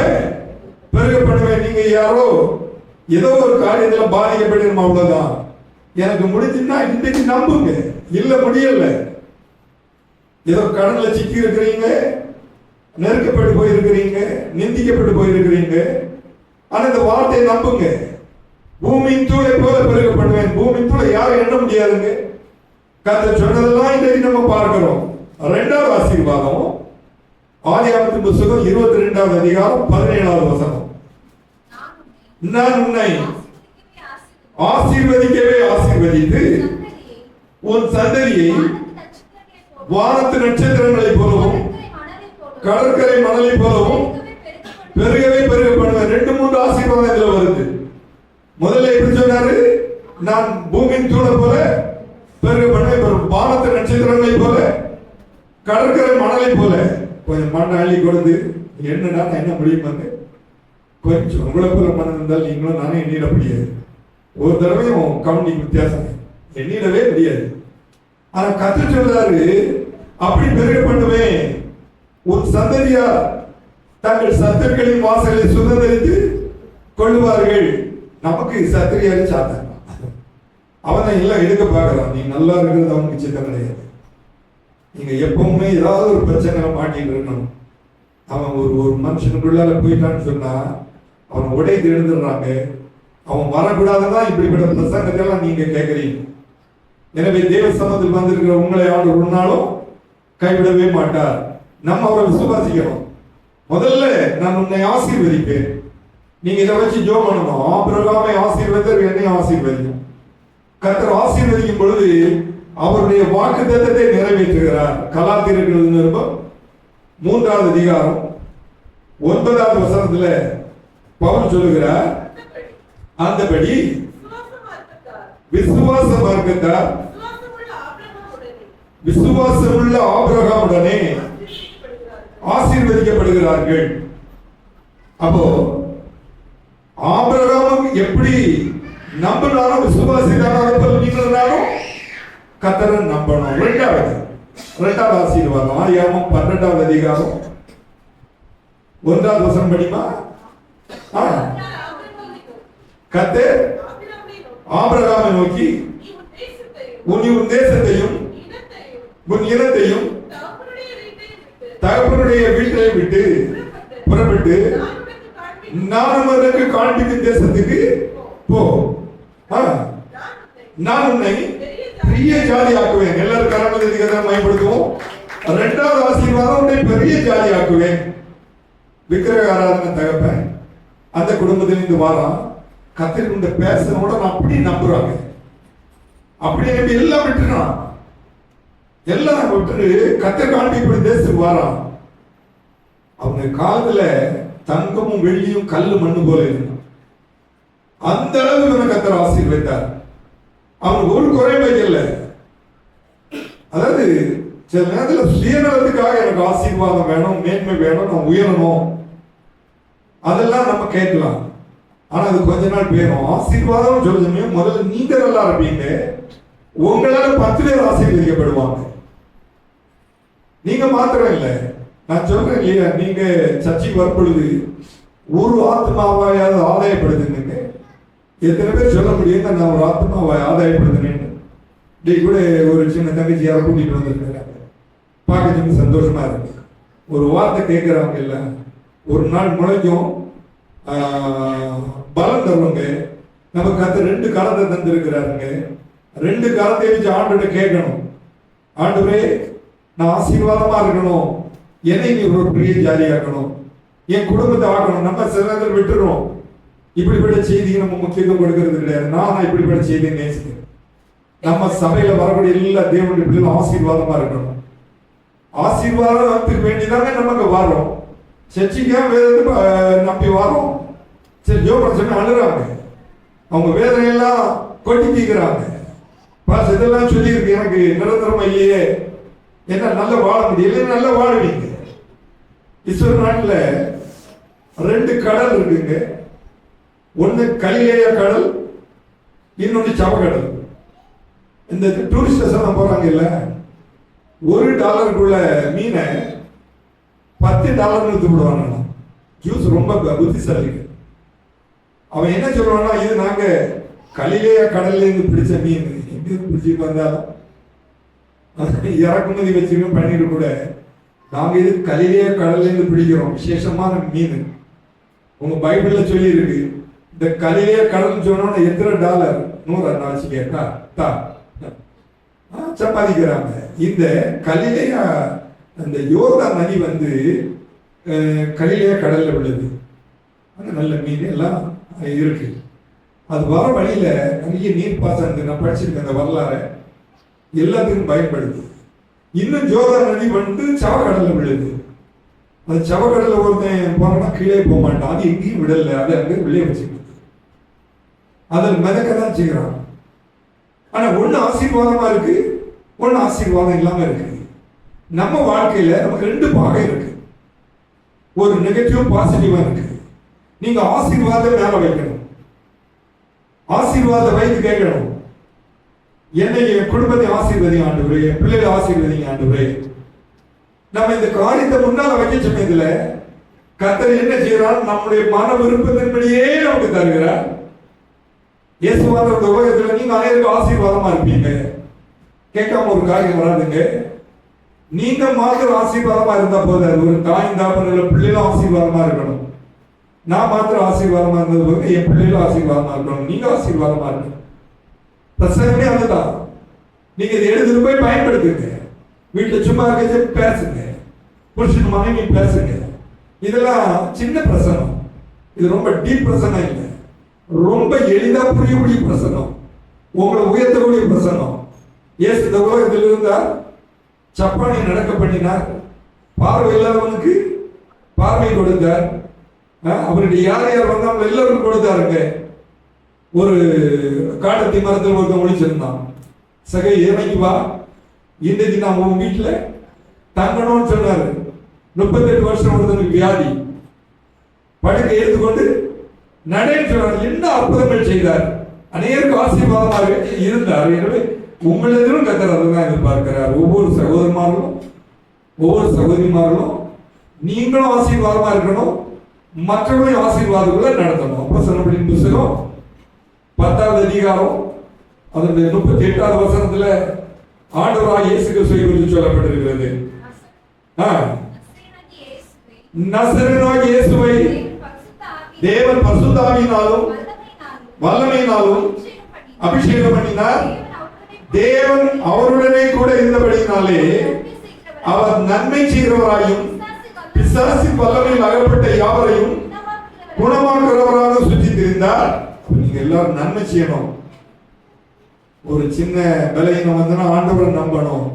பெருகப்படுவேன். நீங்க யாரோ ஏதோ ஒரு காரியத்தில் பாதிக்கப்பட்டிருமா, அவ்வளவுதான். எனக்கு முடிஞ்சுன்னா இன்றைக்கு நம்புங்க. இல்ல முடியல, ஏதோ கடன்ல சிக்கி இருக்கிறீங்க, நெருக்கப்பட்டு போயிருக்கிறீங்க, நிந்திக்கப்பட்டு போயிருக்கிறீங்க. ஆனா இந்த வார்த்தையை நம்புங்க. பூமியின் தூளை போல பெருகப்படுவேன். பூமியின் தூளை யாரும் எண்ண முடியாதுங்க. கர்த்தர் சொன்னதெல்லாம் இன்றைக்கு நம்ம பார்க்கிறோம். 2வது ஆசீர்வாதம் ஆதியாகமத்தின் புத்தகம் 22வது அதிகாரம் 17வது வசனம். நான் உன்னை ஆசீர்வதிக்கவே ஆசீர்வதித்து உன் சந்ததியை வானத்து நட்சத்திரங்களை போலவும் கடற்கரை மணலை போலவும் பெருகவே பெருக பண்ணுவேன். 2-3 ஆசீர்வாதம் இதுல வருது. முதல்ல எப்படி சொன்னாரு? நான் பூமியின் தூளை போல பெருக பண்ணுவேன், வானத்து நட்சத்திரங்களை போல கடற்கரை மணலை போல. கொஞ்சம் மண்ணை அள்ளி கொடுத்து என்னடா என்ன முடியும், கொஞ்சம் உங்களை போல மண் இருந்தால் நீங்களும் நானே எண்ணிட முடியாது. ஒரு தடவையும் கவுண்டிங் வித்தியாசம் எண்ணிடவே முடியாது. ஆனா கர்த்தர் சொல்றாரு, அப்படி பெருக பண்ணுவேன். உன் சந்ததியார் தங்கள் சத்துருக்களின் வாசலை சுதந்திரித்து கொள்ளுவார்கள். நமக்கு சத்திரியாரு சாத்தான், அவனை எல்லாம் எடுக்க பார்க்கலாம். நீ நல்லா இருக்கிறது அவனுக்கு சித்தம் கிடையாது. நீங்க எப்பவுமே ஏதாவது ஒரு பிரச்சனை மாட்டிட்டு இருக்கணும். அவன் ஒரு மனுஷனுக்குள்ளால போயிட்டான்னு சொன்னா அவன் உடைத்து எழுந்துடுறாங்க. அவன் வரக்கூடாதுன்னா இப்படிப்பட்ட பிரசங்கத்தெல்லாம் நீங்க கேட்கறீங்க. எனவே தேவ சமூகத்தில் வந்திருக்கிற உங்களை ஆண்டு ஒரு நாளும் கைவிடவே மாட்டார். நம்ம அவரை விசுவாசிக்கணும். முதல்ல நான் உன்னை ஆசீர்வதிப்பேன். நீங்க இதை வச்சு ஜோம் பண்ணணும். ஆபிரகாமை ஆசீர்வதித்தார், என்னை ஆசீர்வதிக்கும். கர்த்தர் ஆசீர்வதிக்கும் பொழுது அவருடைய வாக்குத்தத்தத்தை நிறைவேற்றுகிறார். கலாத்தியர்கள் நிருபம் 3வது அதிகாரம் 9வது வசனத்துல பவுல் சொல்லுகிறார், அந்தபடி விசுவாச மார்க்கத்தார் விசுவாசமுள்ள ஆபிரகாமுடனே ஆசீர்வதிக்கப்படுகிறார்கள். அப்போ ஆபிரகாம் எப்படி நம்பினாலும் விசுவாசித்தாலும் நீங்களும் கர்த்தரை நம்பணும். இரண்டாவது ஆசீர்வாதம் ஆதியாகமம் 12வது அதிகாரம் 1வது வசனம் படிமா. கர்த்தர் ஆபிரகாமை நோக்கி உன் தேசத்தையும் உன் இனத்தையும் தகப்பனுடைய வீட்டை விட்டு புறப்பட்டு நான் உனக்கு காண்பிக்கும் தேசத்துக்கு போ, நான் உன்னை பெரிய ஜாதி ஆக்குவேன். எல்லாரும் கரங்களை பயன்படுத்துவோம். 2வது ஆசீர்வாதம், உன்னை பெரிய ஜாதி ஆக்குவேன். விக்கிரக ஆராதனை தகப்பன் அந்த குடும்பத்திலிருந்து வாரான். கர்த்தர் இந்த பேசனோட நான் அப்படி நம்புறாங்க. அப்படி நம்பி எல்லாம் விட்டுறான். எல்லாம் விட்டு கர்த்தர் காண்பிப்படி தேசத்துக்கு வாரான். அவங்க காலத்துல தங்கமும் வெள்ளியும் கல்லு மண்ணு போல இருந்தான். அந்த அளவுக்கு கர்த்தர் ஆசீர்வதித்தார். அவனுக்கு ஒரு குறைவே இல்லை. அதாவது சில நேரத்தில் சுயநலத்துக்காக எனக்கு ஆசீர்வாதம் வேணும், மேன்மை வேணும், நான் உயரணும், அதெல்லாம் நம்ம கேட்கலாம். ஆனா அது கொஞ்ச நாள் போயிடும். ஆசீர்வாதம் சொல்லுங்க, முதல்ல நீங்க நல்லா இருப்பீங்க, உங்களால 10 பேர் ஆசீர்வதிக்கப்படுவாங்க. நீங்க மாத்திரம் இல்லை, நான் சொல்றேன் இல்லையா, நீங்க சர்ச்சைக்கு வரும்பொழுது ஒரு ஆத்மாவையாவது ஆதாயப்படுத்துங்க. எத்தனை பேர் சொல்ல முடியும் நான் ஒரு ஆத்மாவை ஆதாயப்படுத்தினேன்னு? டே கூட ஒரு சின்ன தங்கச்சி யாரை கூட்டிட்டு வந்திருக்கிறாங்க, பார்க்க சந்தோஷமா இருக்கு. ஒரு வார்த்தை கேட்கிறாங்க இல்ல, ஒரு நாள் முளைக்கும் பலம் தருவாங்க. நமக்கு அந்த 2 காலத்தை தந்திருக்கிறாருங்க. 2 காலத்தை வச்சு ஆண்டோட கேட்கணும், ஆண்டவரே நான் ஆசீர்வாதமா இருக்கணும், என்னை நீ ஒரு பெரிய ஜாலியாக்கணும், என் குடும்பத்தை ஆக்கணும். நம்ம சில நேரத்தில் விட்டுறோம். இப்படிப்பட்ட செய்திக்கு நம்ம முக்கியத்துவம் கொடுக்கறது கிடையாது. நான் இப்படிப்பட்ட செய்தியை நேசிக்கிறேன். நம்ம சபையில வரக்கூடிய எல்லா தேவனுடைய பிள்ளைகளும் ஆசீர்வாதமா இருக்கணும். ஆசீர்வாதத்துக்கு வேண்டிதாங்க நமக்கு வரோம். சர்ச்சைக்கா வேதத்தை நம்பி வரோம். சரி, ஜோபரசன் அழுறாங்க, அவங்க வேதனையெல்லாம் கொட்டி தீக்கிறாங்க. பாஸ் இதெல்லாம் சொல்லியிருக்கு, எனக்கு நிரந்தரமா இல்லையே, என்ன நல்ல வாழ முடியல. நல்லா வாழுவீங்க. இஸ்ரேல் நாட்டுல 2 கடல் இருக்குங்க. ஒன்னு கலிலேயா கடல், இன்னொன்னு சவக்கடல். இந்த டூரிஸ்டர்ஸ் எல்லாம் போறாங்க இல்ல, $1 மீனை $10 வித்து விடுவாங்க. ஜூஸ் ரொம்ப புத்திசாலி. அவன் என்ன சொல்றான்னா, இது நாங்க கலிலேயா கடல்ல இருந்து பிடிச்ச மீன், எங்க பிடிச்சிட்டு வந்தாலும் இறக்குமதி வச்சுக்கணும் பண்ணிட்டு கூட, நாங்க இது கலிலேயா கடல்ல இருந்து பிடிக்கிறோம், விசேஷமான மீன். உங்க பைபிள்ல சொல்லி இருக்கு, இந்த கலிலேயா கடல் சொன்னோன்னா எத்தனை $100 வச்சுக்கா சம்பாதிக்கிறாங்க. இந்த கலிலேயா அந்த யோர்தான் நதி வந்து கலிலேயா கடல்ல விழுது. அங்க நல்ல மீன் எல்லாம் இருக்கு. அது வர வழியில நிறைய நீர் பாசனத்துக்கு நான் படிச்சிருக்கேன், அந்த வரலாறு எல்லாத்துக்கும் பயன்படுது. இன்னும் ஜோர்தான் நதி வந்து சவக்கடல்ல விழுது. அந்த சவக்கடல்ல ஒருத்தன் போனா கீழே போக மாட்டான், அது எங்கேயும் விடல, அது அங்கே வெளியே வச்சுக்கிட்டு அதில் மிதக்கதான் செய்யறான். ஆனா ஒண்ணு ஆசீர்வாதமா இருக்கு, ஒண்ணு ஆசீர்வாதம் இல்லாம இருக்கு. நம்ம வாழ்க்கையில நமக்கு 2 பாகம் இருக்கு, ஒரு நெகட்டிவ் பாசிட்டிவா இருக்கு. நீங்க ஆசீர்வாதம் மேல வைக்கணும், ஆசீர்வாதம் வைத்து கேட்கணும், என்னை என் குடும்பத்தை ஆசீர்வதிங்க ஆண்டவரே, என் பிள்ளைகளை ஆசீர்வதிங்க ஆண்டவரே. நம்ம இந்த காரியத்தை முன்னால வைக்க சமயத்துல கர்த்தர் என்ன செய்யறான், நம்முடைய மன விருப்பத்தின்படியே நமக்கு தருகிறார். இயேசுவான உலகத்துல நீங்க அனைவருக்கும் ஆசீர்வாதமா இருப்பீங்க, கேட்காம ஒரு காரியம் வராதுங்க. நீங்க மாத்திரம் ஆசீர்வாதமா இருந்தா போதாது, ஒரு தாய் தாப்பன பிள்ளைகளும் ஆசீர்வாதமா இருக்கணும். நான் மாத்திரம் ஆசீர்வாதமா இருந்தது போது என் பிள்ளைகளும் ஆசீர்வாதமா இருக்கணும், நீங்க ஆசீர்வாதமா இருக்கணும். பிரசங்கமே அதுதான். நீங்க இதை எடுத்துட்டு போய் பயன்படுத்துங்க. வீட்டுல சும்மா இருக்க பேசுங்க, புருஷன் மனைவி பேசுங்க. இதெல்லாம் சின்ன பிரசனம், இது ரொம்ப டீப் பிரசனம் இல்லை, ரொம்ப எளிதா புரியக்கூடிய பிரசனம், உங்களை உயர்த்தக்கூடிய பிரசனம். இயேசு இந்த உலகத்தில் இருந்தார், சப்பானியை நடக்க பண்ணினார், பார்வை இல்லாதவனுக்கு பார்வை கொடுத்தார், அவருடைய யார் யார் வந்தாலும் எல்லாருக்கும் கொடுத்தாருங்க. ஒரு காட்டத்தி மரத்தில் ஒருத்தன் ஒழிச்சிருந்தான். சகை இறங்கி வா, இன்றைக்கு நான் உன் வீட்டில் தங்கணும்னு சொன்னாரு. 38 வருஷம் ஒருத்தனுக்கு வியாதி, படுக்கை எடுத்துக்கொண்டு நடைன்னு சொன்னார். என்ன அற்புதங்கள் செய்தார், அநேருக்கு ஆசீர்வாதமாக இருந்தார். எனவே உங்களிடம் கத்தர் அதுதான் எதிர்பார்க்கிறார். ஒவ்வொரு சகோதரமார்களும் ஒவ்வொரு சகோதரிமார்களும் நீங்களும் ஆசீர்வாதமா இருக்கணும், மற்றவர்களையும் ஆசீர்வாதங்களை நடத்தணும். அப்போஸ்தலர்களின் புத்தகம் 10வது அதிகாரம் அதனுடைய 38வது வசனத்துல ஆண்டவராகிய இயேசு கிறிஸ்துவை குறித்து சொல்லப்பட்டிருக்கிறது. நசரேயனாகிய இயேசுவை தேவன் பரிசுத்த ஆவியினாலும் வல்லமையினாலும் அபிஷேகம் பண்ணினார். தேவன் அவருடனே கூட இருந்தபடியினாலே அவர் நன்மை செய்கிறவராயும் பிசாசின் வல்லமையில் அகப்பட்ட யாவரையும் குணமாக்குறவராக சுற்றி திரிந்தார். நீங்க எல்லாரும் நன்மை செய்யணும். ஒரு சின்ன பலவீனம் வந்தனா ஆண்டவரை நம்பணும்.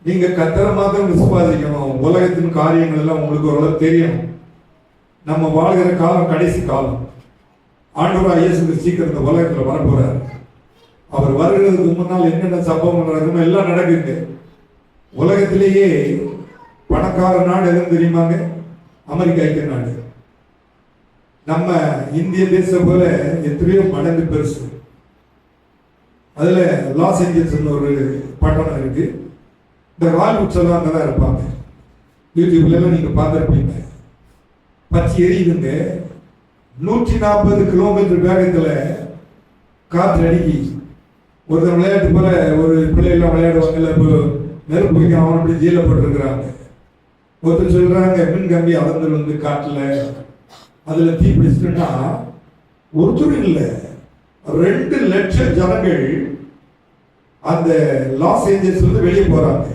நீங்க கர்த்தரை மாத்திரம் விசுவாசிக்கணும். உலகத்தின் காரியங்கள் எல்லாம் உங்களுக்கு ஓரளவு தெரியும். நம்ம வாழ்கிற காலம் கடைசி காலம். ஆண்டவராகிய இயேசு சீக்கிரம் இந்த உலகத்துல வரப்போறார். அவர் வருகிறதுக்கு முன்னால் என்னென்ன சம்பவம் நடக்குமோ எல்லாம் நடக்குங்க. உலகத்திலேயே பணக்கார நாடு எதுவும் தெரியுமாங்க? அமெரிக்க ஐக்கிய நாடு. நம்ம இந்திய தேசம் போல எத்தனையோ மடங்கு பெருசு. அதுல லாஸ் ஏஞ்சல்ஸ் ஒரு பட்டணம் இருக்கு. இந்த ஹாலிவுட்ஸ் எல்லாம் அங்கதான் இருப்பாங்க. யூடியூப்ல எல்லாம் நீங்க பார்த்துருப்பீங்க. பச்சை எரியுதுங்க. 140 கிலோமீட்டர் வேகத்துல காற்று அடிக்கி ஒருத்தர் விளையாட்டு போல ஒரு பிள்ளைகள்லாம் விளையாடுவாங்கல்ல, இப்போ நெருப்பு வைக்க அவன் அப்படி ஜெயில போட்டிருக்கிறாங்க. ஒருத்தர் சொல்றாங்க மின் கம்பி அளந்து வந்து காட்டுல அதுல தீ பிடிச்சிட்டுன்னா ஒருத்தரும் இல்லை, 2 லட்சம் ஜனங்கள் அந்த லாஸ் ஏஞ்சல்ஸ் வந்து வெளியே போறாங்க.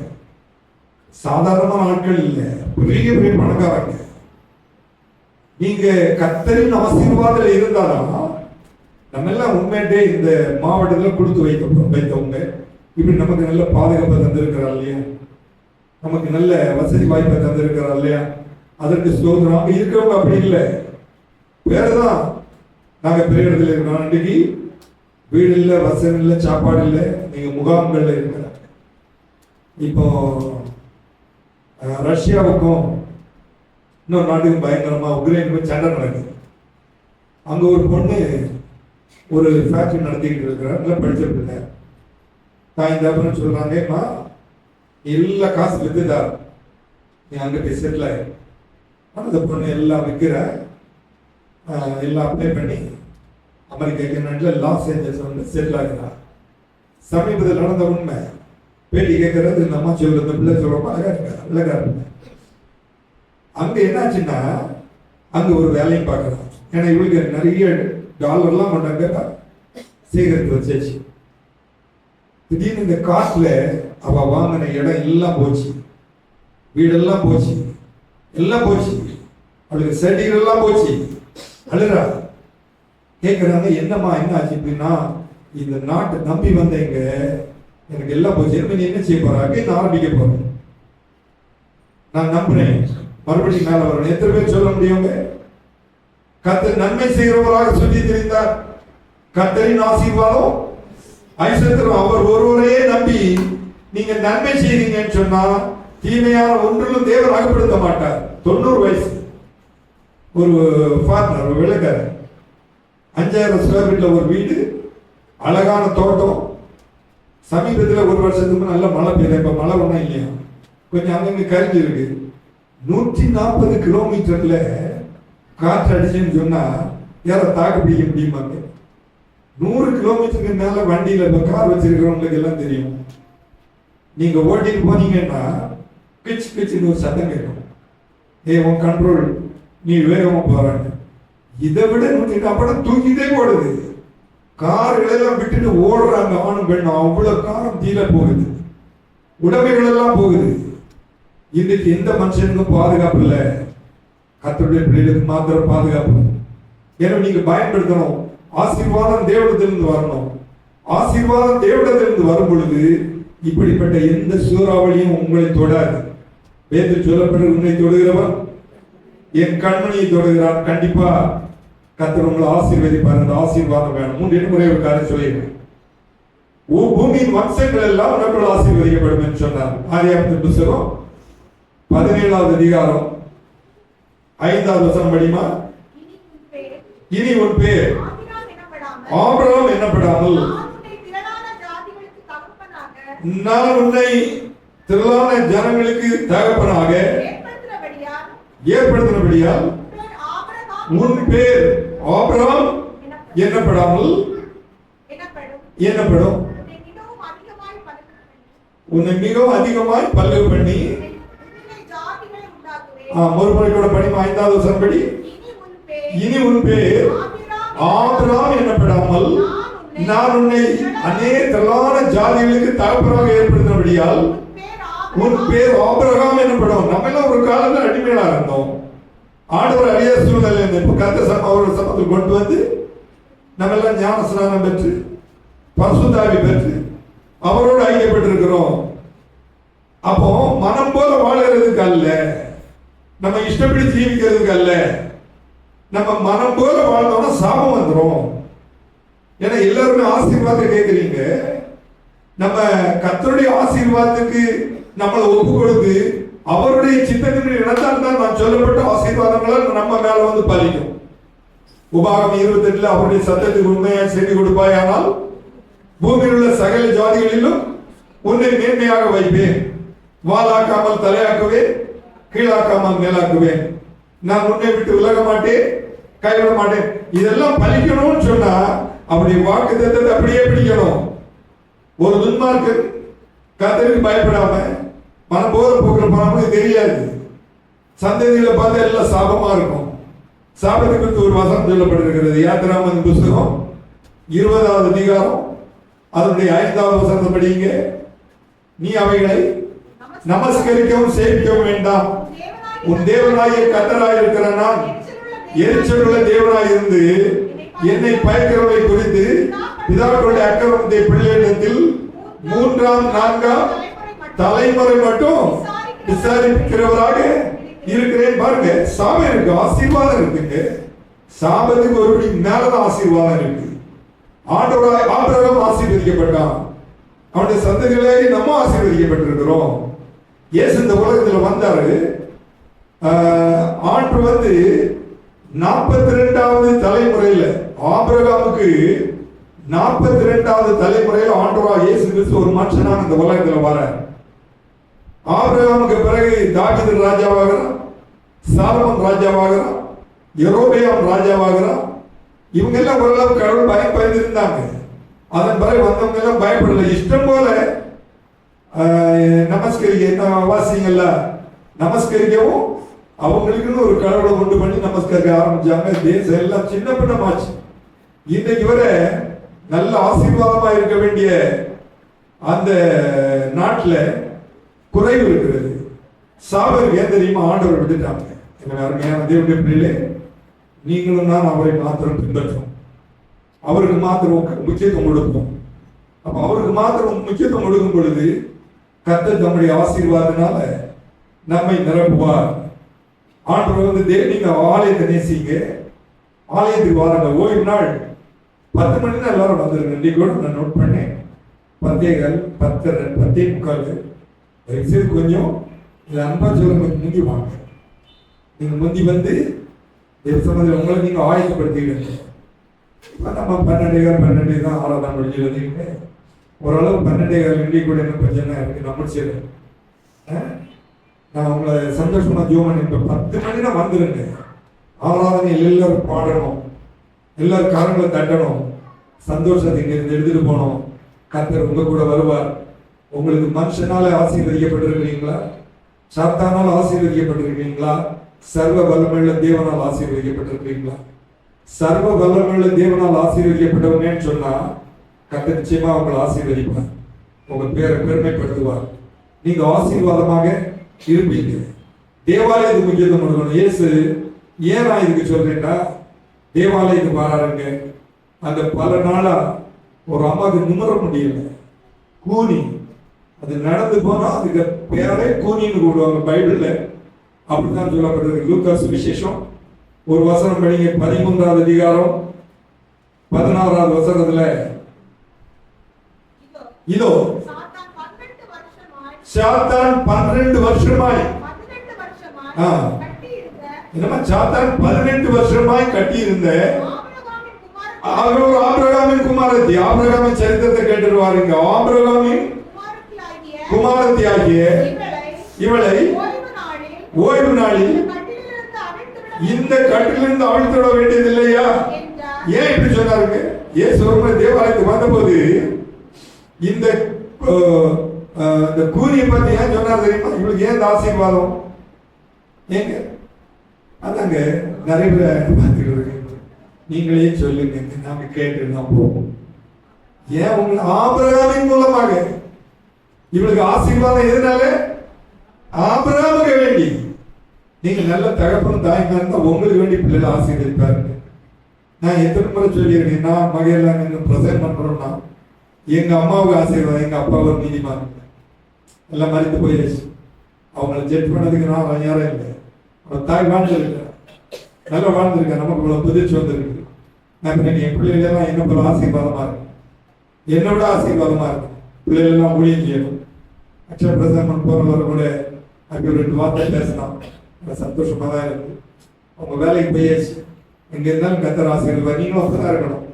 சாதாரணமான ஆட்கள் இல்லை, பெரிய பெரிய பணக்காரங்க. நீங்க கர்த்தரின் ஆசீர்வாதத்தில் இருந்தாலும் நம்ம எல்லாம் உண்மையிட்டே இந்த மாவட்டத்தில் கொடுத்து வைத்தவங்க இப்படி நமக்கு நல்ல பாதுகாப்பை தந்திருக்கிறார் இல்லையா, நமக்கு நல்ல வசதி வாய்ப்பை தந்திருக்கிறார் இல்லையா, அதற்கு ஸ்தோத்திரம். அங்க இருக்கிறவங்க அப்படி இல்லை, வேறதான். நாங்க பெரிய இடத்துல இருக்கிறோம், இன்னைக்கு வீடு இல்லை, வசதி இல்லை, சாப்பாடு இல்லை, நீங்க முகாம்கள்ல இருக்கிற. இப்போ ரஷ்யாவுக்கும் இன்னொரு நாட்டுக்கும் பயங்கரமா உக்ரைனுக்கும் சண்டை நடக்குது. அங்க ஒரு பொண்ணு ஒரு ஃபேக்டரி நடத்திக்கிட்டு இருக்கிறார், நல்லா படிச்சிருக்க தாய் தாப்புன்னு சொல்றாங்கம்மா எல்லா காசு வித்துதார், நீ அங்க போய் செட்டில் ஆயிரு. அந்த பொண்ணு எல்லாம் விற்கிற எல்லாம் அப்ளை பண்ணி அமெரிக்க நாட்டில் லாஸ் ஏஞ்சல்ஸ் வந்து செட்டில் ஆகிறார். சமீபத்தில் நடந்த உண்மை பேட்டி கேட்கறது இந்த அம்மா சொல்ற, இந்த பிள்ளை சொல்றப்ப அழகா இருக்க. அங்க என்னாச்சுன்னா அங்க ஒரு வேலையும் பார்க்கலாம். ஏன்னா இவளுக்கு நிறைய டாலர்லாம் கொண்டாங்க சேகரித்து வச்சாச்சு. திடீர்னு இந்த காட்டுல அவ வாங்கின இடம் எல்லாம் போச்சு, வீடெல்லாம் போச்சு, எல்லாம் போச்சு, அவளுக்கு செடிகள் எல்லாம் போச்சு. அழுறா. கேட்கிறாங்க என்னம்மா என்ன ஆச்சு அப்படின்னா, இந்த நாட்டை நம்பி வந்தீங்க, எனக்கு எல்லாம் போச்சு, நீ என்ன செய்ய போற அப்படின்னு ஆரம்பிக்க போறேன். நான் நம்புறேன் மறுபடியும் மேல வரணும். எத்தனை பேர் சொல்ல முடியுங்க? கர்த்தர் நன்மை செய்கிறவராக சொல்லி தெரிந்தார். கர்த்தரின் ஆசீர்வாதம் ஐஸ்வர்யம் அவர் ஒருவரையே நம்பி நீங்க நன்மை செய்றீங்கன்னு சொன்னா தீமையான ஒன்றிலும் தேவர் அகப்படுத்த மாட்டார். 90 வயசு ஒரு ஃபார்மர், ஒரு விளக்காரர், 5000 ஸ்கொயர் ஃபீட்ல ஒரு வீடு, அழகான தோட்டம். சமீபத்தில் ஒரு வருஷத்துக்கு நல்ல மழை பெய்யுது. இப்ப மழை ஒன்றும் இல்லையா, கொஞ்சம் அங்கங்க கரிஞ்சு இருக்கு. 140 கிலோமீட்டர்ல காற்று அடிச்சுன்னு சொன்னா யாரை தாக்கு பிடிக்க முடியுமாங்க? 100 கிலோமீட்டருக்கு மேல வண்டியில இப்ப கார் வச்சிருக்கிறவங்களுக்கு எல்லாம் தெரியும். நீங்க ஓட்டிட்டு போனீங்கன்னா கிச் கிச்சுன்னு ஒரு சத்தம் கேட்கும். உன் கண்ட்ரோல், நீ வேகமா போறாங்க. இதை விட 100 அப்படம் தூக்கிட்டே ஓடுது. கார்கள் எல்லாம் விட்டுட்டு ஓடுறாங்க ஆணும் பெண்ணும். அவ்வளவு காரம் தீல போகுது, உடமைகள் எல்லாம் போகுது. இன்னைக்கு எந்த மனுஷனுக்கும் பாதுகாப்பு இல்லை, கர்த்தருடைய பிள்ளைகளுக்கு மாத்திரம் பாதுகாப்பு. எனவே நீங்க பயன்படுத்தணும். ஆசீர்வாதம் தேவனிடத்திலிருந்து வரணும். ஆசீர்வாதம் தேவனிடத்திலிருந்து வரும் பொழுது இப்படிப்பட்ட எந்த சூறாவளியும் உங்களை தொடாது. வேதத்தில் சொல்லப்பட்ட உன்னை தொடுகிறவன் என் கண்மணியை தொடுகிறான். கண்டிப்பா கர்த்தர் உங்களை ஆசீர்வதிப்பார். அந்த ஆசீர்வாதம் வேணும். 3 முறை ஒரு காரியம் சொல்லியிருக்கேன். பூமியின் வம்சங்கள் எல்லாம் உனக்குள் ஆசீர்வதிக்கப்படும் என்று சொன்னார். ஆதியாகமத்தின் புத்தகம் 17வது அதிகாரம் 5வது வசனம் படிமா. இனி உன் பேர் ஆபிரகாம் என்னப்படாமல் நான் உன்னை திரளான ஜனங்களுக்கு தகப்பனாக ஏற்படுத்தினபடியால் உன் பேர் ஆபிரகாம் என்னப்படாமல் என்னப்படும். உன்னை மிகவும் அதிகமாய் பல்லு பண்ணி மறுபடியோட படிமா 5வது வசனம் படி. இனி உன் பேர் ஆபிரகாம் என்னப்படாமல் நான் உன்னை திரளான ஜாதிகளுக்கு தகப்பனாக ஏற்படுத்தினபடியால் உன் பேர் ஆபிரகாம் என்னப்படும். நம்ம எல்லாம் ஒரு காலத்துல அடிமையா இருந்தோம். ஆண்டவர் அழிய சூழ்நிலை இப்ப கர்த்தர் அவரோட சமத்தில் கொண்டு வந்து நம்ம எல்லாம் ஞான ஸ்நானம் பெற்று பரிசுத்தாவி பெற்று அவரோடு ஐக்கியப்பட்டிருக்கிறோம். அப்போ மனம் போல வாழறதுக்கு அல்ல, நம்ம இஷ்டப்படி ஜீவிக்கிறதுக்கு அல்ல. நம்ம மனம் போல வாழ்ந்தோம்னா சாபம் வந்துடும். ஏன்னா எல்லாருமே ஆசீர்வாதத்தை கேட்குறீங்க. நம்ம கர்த்தருடைய ஆசீர்வாதத்துக்கு நம்மளை ஒப்பு கொடுத்து அவருடைய சித்தத்தின் இடத்தால் தான் நான் சொல்லப்பட்ட ஆசீர்வாதங்களால் நம்ம மேல வந்து பலிக்கும். உபாகம் 28 அவருடைய சத்தத்துக்கு உண்மையாக செவி கொடுப்பாய், ஆனால் பூமியில் உள்ள சகல ஜாதிகளிலும் உன்னை மேன்மையாக வைப்பேன். வாளாக்காமல் தலையாக்குவேன், கீழாக்காமல் மேலாக்குவேன். நான் உன்னை விட்டு விலக மாட்டேன், கைவிட மாட்டேன். இதெல்லாம் பலிக்கணும்னு சொன்னா அவருடைய வாக்கு தத்தத்தை அப்படியே பிடிக்கணும். ஒரு துன்மார்க்கன் கர்த்தருக்கு பயப்படாம மனம் போற போக்குற போனவனுக்கு தெரியாது. சந்ததியில பார்த்தா எல்லாம் சாபமா இருக்கும். சாபத்தை குறித்து ஒரு வசனம் சொல்லப்பட்டிருக்கிறது. யாத்திராமத்தின் புத்தகம் 20வது அதிகாரம் அதனுடைய 5வது வசனத்தை படிங்க. நீ அவைகளை நமஸ்கரிக்கவும் சேவிக்கவும் வேண்டாம். உன் தேவனாகிய கர்த்தராய் இருக்கிற நான் எரிச்சலுள்ள தேவனாய் இருந்து என்னை பயக்கிறவர்களை குறித்து பிதாக்களுடைய அக்கிரமத்தை பிள்ளைகளிடத்தில் 3ஆம் 4ஆம் தலைமுறை மட்டும் விசாரிக்கிறவராக இருக்கிறேன். பாருங்க, சாபம் இருக்கு, ஆசீர்வாதம் இருக்குங்க. சாபத்துக்கு ஒருபடி மேலதான் ஆசீர்வாதம் இருக்கு. ஆபிரகாம் ஆசீர்வதிக்கப்பட்டான். அவனுடைய சந்ததிகளே நம்ம ஆசீர்வதிக்கப்பட்டிருக்கிறோம். இயேசு இந்த உலகத்தில் வந்தாரு. ஆண்டு வந்து 42வது தலைமுறையில ஆபிரகாமுக்கு 42வது தலைமுறையில் ஆண்டவராகிய இயேசு கிறிஸ்து ஒரு மனுஷனாக இந்த உலகத்தில் வர. ஆபிரகாமுக்கு பிறகு தாவீது ராஜாவாகிறான், சாலமோன் ராஜாவாகிறான், யெரொபெயாம் ராஜாவாகிறான். இவங்க எல்லாம் ஓரளவு கடவுள் பயந்து இருந்தாங்க. அதன் பிறகு வந்தவங்க எல்லாம் பயப்படல. இஷ்டம் போல நமஸ்கரிக்க வாசிங்கல்ல, நமஸ்கரிக்கவும் அவங்களுக்குன்னு ஒரு கடவுளை உண்டு பண்ணி நமஸ்கரிக்க ஆரம்பிச்சாங்க. தேசம் எல்லாம் சின்ன பின்னமாச்சு. இன்றைக்கு வரை நல்ல ஆசீர்வாதமா இருக்க வேண்டிய அந்த நாட்டில் குறைவு இருக்கிறது. சாபருக்கு ஏன் தெரியுமா? ஆண்டவர் விட்டுட்டாங்க. அருமையான தேவனுடைய பிள்ளைகளே, நீங்களும் நான் அவரை மாத்திரம் பின்பற்றோம். அவருக்கு மாத்திரம் முக்கியத்துவம் கொடுப்போம். அப்ப அவருக்கு மாத்திரம் முக்கியத்துவம் கொடுக்கும் பொழுது கர்த்தர் தம்முடைய ஆசீர்வாதத்தினால நம்மை நிரப்புவார். ஆண்டவர் வந்து நீங்க ஆலயத்தை நேசிங்க, ஆலயத்துக்கு வாருங்க. ஓய்வு நாள் 10 மணினா எல்லாரும் வந்துருங்க. இன்னைக்கு கூட நான் நோட் பண்ணேன். 10:15 10:45 கொஞ்சம் அன்பா சொல்லுங்க, முந்தி வாங்க. நீங்க முந்தி வந்து உங்களை நீங்க ஆயத்தப்படுத்திக்கிடுங்க. இப்போ நம்ம 12 தான் ஆராதனை முடிஞ்சு வந்தீங்க. ஓரளவு 12 இன்னைக்கு கூட என்ன பிரச்சனை இருக்கு நம்ம சரி. நான் உங்களை சந்தோஷமா ஜோமன் இப்ப 10 மணினா வந்துருங்க. ஆராதனை எல்லாரும் பாடணும், எல்லாரும் காரங்களை தட்டணும், சந்தோஷத்தை இங்கிருந்து எடுத்துட்டு போனோம். கர்த்தர் உங்க கூட வருவார். உங்களுக்கு மனுஷனால ஆசீர்வதிக்கப்பட்டிருக்கிறீங்களா? சாத்தானால் ஆசீர்வதிக்கப்பட்டிருக்கிறீங்களா? சர்வ வல்லமையுள்ள தேவனால் ஆசீர்வதிக்கப்பட்டிருக்கிறீங்களா? சர்வ வல்லமையுள்ள தேவனால் ஆசீர்வதிக்கப்பட்டவங்கன்னு சொன்னா கர்த்தர் நிச்சயமா உங்களை ஆசீர்வதிப்பார், உங்க பேரை பெருமைப்படுத்துவார். நீங்க ஆசீர்வாதமாக இருப்பீங்க. தேவாலயத்துக்கு முக்கியத்துவம் கொடுக்கணும். இயேசு ஏன் நான் இதுக்கு சொல்றேன்னா, தேவாலயத்துக்கு வராருங்க. அந்த பல நாளா ஒரு அம்மாவுக்கு நிமிர முடியல, கூனி. அது நடந்து போனா அதுக்கு பேரே கூனின்னு கூடுவாங்க பைபிள்ல. அப்படித்தான் சொல்லப்பட்டிருக்கு. லூக்கா சுவிசேஷம் ஒரு வசனம் படிங்க, 13வது அதிகாரம் 16வது வசனத்துல, இதோ சாத்தான் 12 வருஷமாய் என்னமா சாத்தான் 18 வருஷமாய் கட்டி இருந்த ஆபிரகாமின் குமாரத்தி. ஆபிரகாமின் சரித்திரத்தை கேட்டுருவாருங்க. ஆபிரகாமின் குமாரத்தி ஆகிய இவளை ஓய்வு நாளில் இந்த கட்டிலிருந்து அவிழ்த்துவிட வேண்டியது இல்லையா? ஏன் இப்படி சொன்னாருங்க? இயேசு ஒருமுறை தேவாலயத்துக்கு வந்தபோது இந்த கூனியை பத்தி ஏன் சொன்னார் தெரியுமா? இவளுக்கு ஏன் ஆசீர்வாதம்? ஏங்க அதாங்க நிறைய பேர் பார்த்துக்கிட்டு நீங்களே சொல்லுங்க, நாம கேட்டுதான் போவோம். ஏன் உங்களை ஆபிரகாமின் மூலமாக இவளுக்கு ஆசீர்வாதம் எதனால? ஆபிரகாமுக்கு வேண்டி. நீங்க நல்ல தகப்பனும் தாய்மா இருந்தா உங்களுக்கு வேண்டி பிள்ளைகளை ஆசீர்வதிப்பாருங்க. நான் எத்தனை முறை சொல்லியிருக்கேன், நான் மகையெல்லாம் பிரசன்ட் பண்றோம்னா எங்க அம்மாவுக்கு ஆசீர்வாதம், எங்க அப்பா ஒரு நீதிமான் எல்லாம் மறித்து போயிடுச்சு. அவங்களை ஜெட் பண்ணதுக்கு நான் யாரும் இல்லை. அவன் தாய் வாழ்ந்துருக்கேன், நல்லா வாழ்ந்துருக்கேன், நமக்கு இவ்வளவு புதிச்சு வந்திருக்கு. நான் என் பிள்ளைகளெல்லாம் என்ன போல ஆசீர்வாதமா இருக்கு, என்னோட ஆசீர்வாதமா இருக்கு. பிள்ளைகளெல்லாம் ஊழியம் செய்யணும். அக்ஷர பிரசன்ட் போறவரை கூட அப்படி 2 வார்த்தை பேசலாம், சந்தோஷமா தான் இருக்கு. அவங்க வேலைக்கு போயாச்சு, எங்க இருந்தாலும் கத்தர் ஆசீர்வாதம். நீங்களும் அப்படிதான் இருக்கணும்.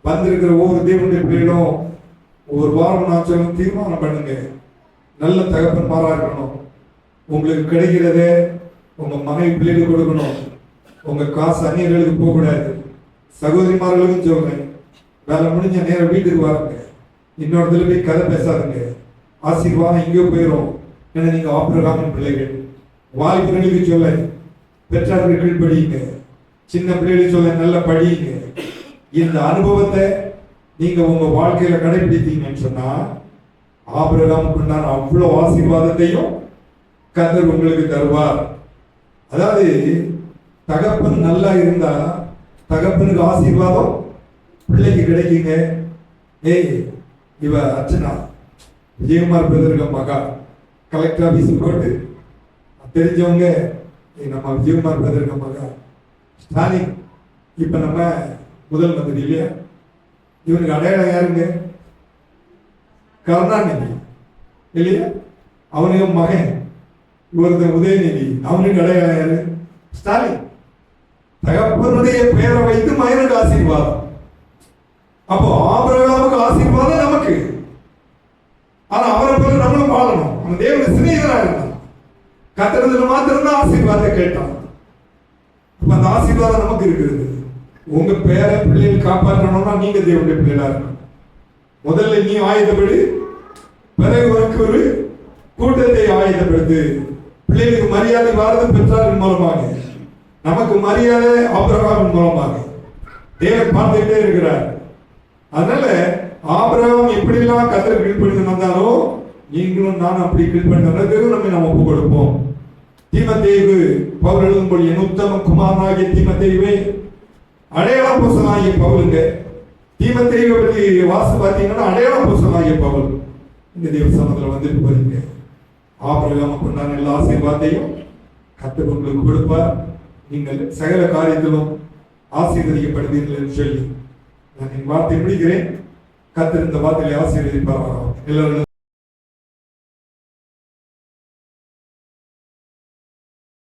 வந்திருக்கிற ஒவ்வொரு தேவனுடைய பிள்ளைகளும் ஒவ்வொரு வாரம் நான் சொல்ல தீர்மானம் பண்ணுங்க, நல்ல தகப்பன்மாரா இருக்கணும். உங்களுக்கு கிடைக்கிறதே உங்க மனைவி பிள்ளைகளுக்கு கொடுக்கணும். உங்க காசு அந்நியர்களுக்கு போகக்கூடாது. சகோதரிமார்களுக்கும் சொல்றேன், வேலை முடிஞ்ச நேரம் வீட்டுக்கு வாருங்க, இன்னொருத்துல போய் கதை பேசாதுங்க. ஆசீர்வாதம் எங்கேயோ போயிடும். ஏன்னா நீங்க ஆபிரகாமின் பிள்ளைகள். வாலிபர்களுக்கு சொல்ல பெற்றார்கள் கீழ்படியுங்க, சின்ன பிள்ளைகளுக்கு சொல்ல நல்ல படியுங்க. இந்த அனுபவத்தை நீங்க உங்க வாழ்க்கையில கடைபிடித்தீங்கன்னு சொன்னா ஆபிரகாமுக்கு உண்டான அவ்வளவு ஆசீர்வாதத்தையும் கர்த்தர் உங்களுக்கு தருவார். அதாவது தகப்பன் நல்லா இருந்தா தகப்பனுக்கு ஆசீர்வாதம் பிள்ளைக்கு கிடைக்குங்க. ஏய், இவ அர்ச்சனா விஜயகுமார் பிரதருக்க மகா கலெக்டர் ஆபீஸ் போட்டு தெரிஞ்சவங்க, நம்ம விஜயகுமார் பிரதருக்க மகா ஸ்டாலின் இப்ப நம்ம முதல் மந்திரி இல்லையா? இவனுக்கு அடையாளம் யாருங்க? கருணாநிதி இல்லையா? அவனுக்கு மகன் இவருக்கு உதயநிதி, அவனுக்கு அடையாளம் யாரு? ஸ்டாலின். தகப்பனுடைய பெயரை வைத்து மகனுக்கு ஆசீர்வாதம். அப்போ ஆபிரகாமுக்கு ஆசீர்வாதம் நமக்கு. ஆனா அவரை போல நம்மளும் வாழணும். அவன் தேவனுடைய சிநேகிதனா இருந்தான். கத்திரத்துல மாத்திரம் ஆசீர்வாதத்தை கேட்டான். அந்த ஆசீர்வாதம் நமக்கு இருக்குது. உங்க பேர பிள்ளைகள் காப்பாற்றணும்னா நீங்க தேவனுடைய பிள்ளைகளா இருக்கணும். முதல்ல நீ ஆயுதப்படு, பிறகு உனக்கு ஒரு கூட்டத்தை ஆயுதப்படுத்து. பிள்ளைகளுக்கு மரியாதை வாரது பெற்றாரின் மூலமாக, நமக்கு மரியாதை ஆபிரகாமின் மூலமாக தேவன் பார்த்துக்கிட்டே இருக்கிறார். அதனால ஆபிரகாம் எப்படிலாம் கர்த்தரை கீழ்ப்படிந்து வந்தாரோ நீங்களும் நானும் அப்படி கீழ்ப்படிந்து நம்ம ஒப்பு கொடுப்போம். தீமோத்தேயு பவுல் எழுதும்போது என் உத்தம குமாரனாகிய தீமோத்தேயுவே, அடையாள புஸ்தகமாகிய பவுலுங்க. தீமோத்தேயுவை பற்றி வாசி பார்த்தீங்கன்னா அடையாள புஸ்தகமாகிய பவுல். இந்த தேவசனத்துல வந்துட்டு போறீங்க. ஆபிரகாமுக்கு உண்டான எல்லா ஆசீர்வாதத்தையும் கர்த்தர் உங்களுக்கு கொடுப்பார். நீங்கள் சகல காரியத்திலும் ஆசீர்வதிக்கப்படுவீர்கள் என்று சொல்லி நான் என் வார்த்தை முடிக்கிறேன். கர்த்தர் இந்த வார்த்தையை ஆசீர்வதிப்பார். எல்லாரும்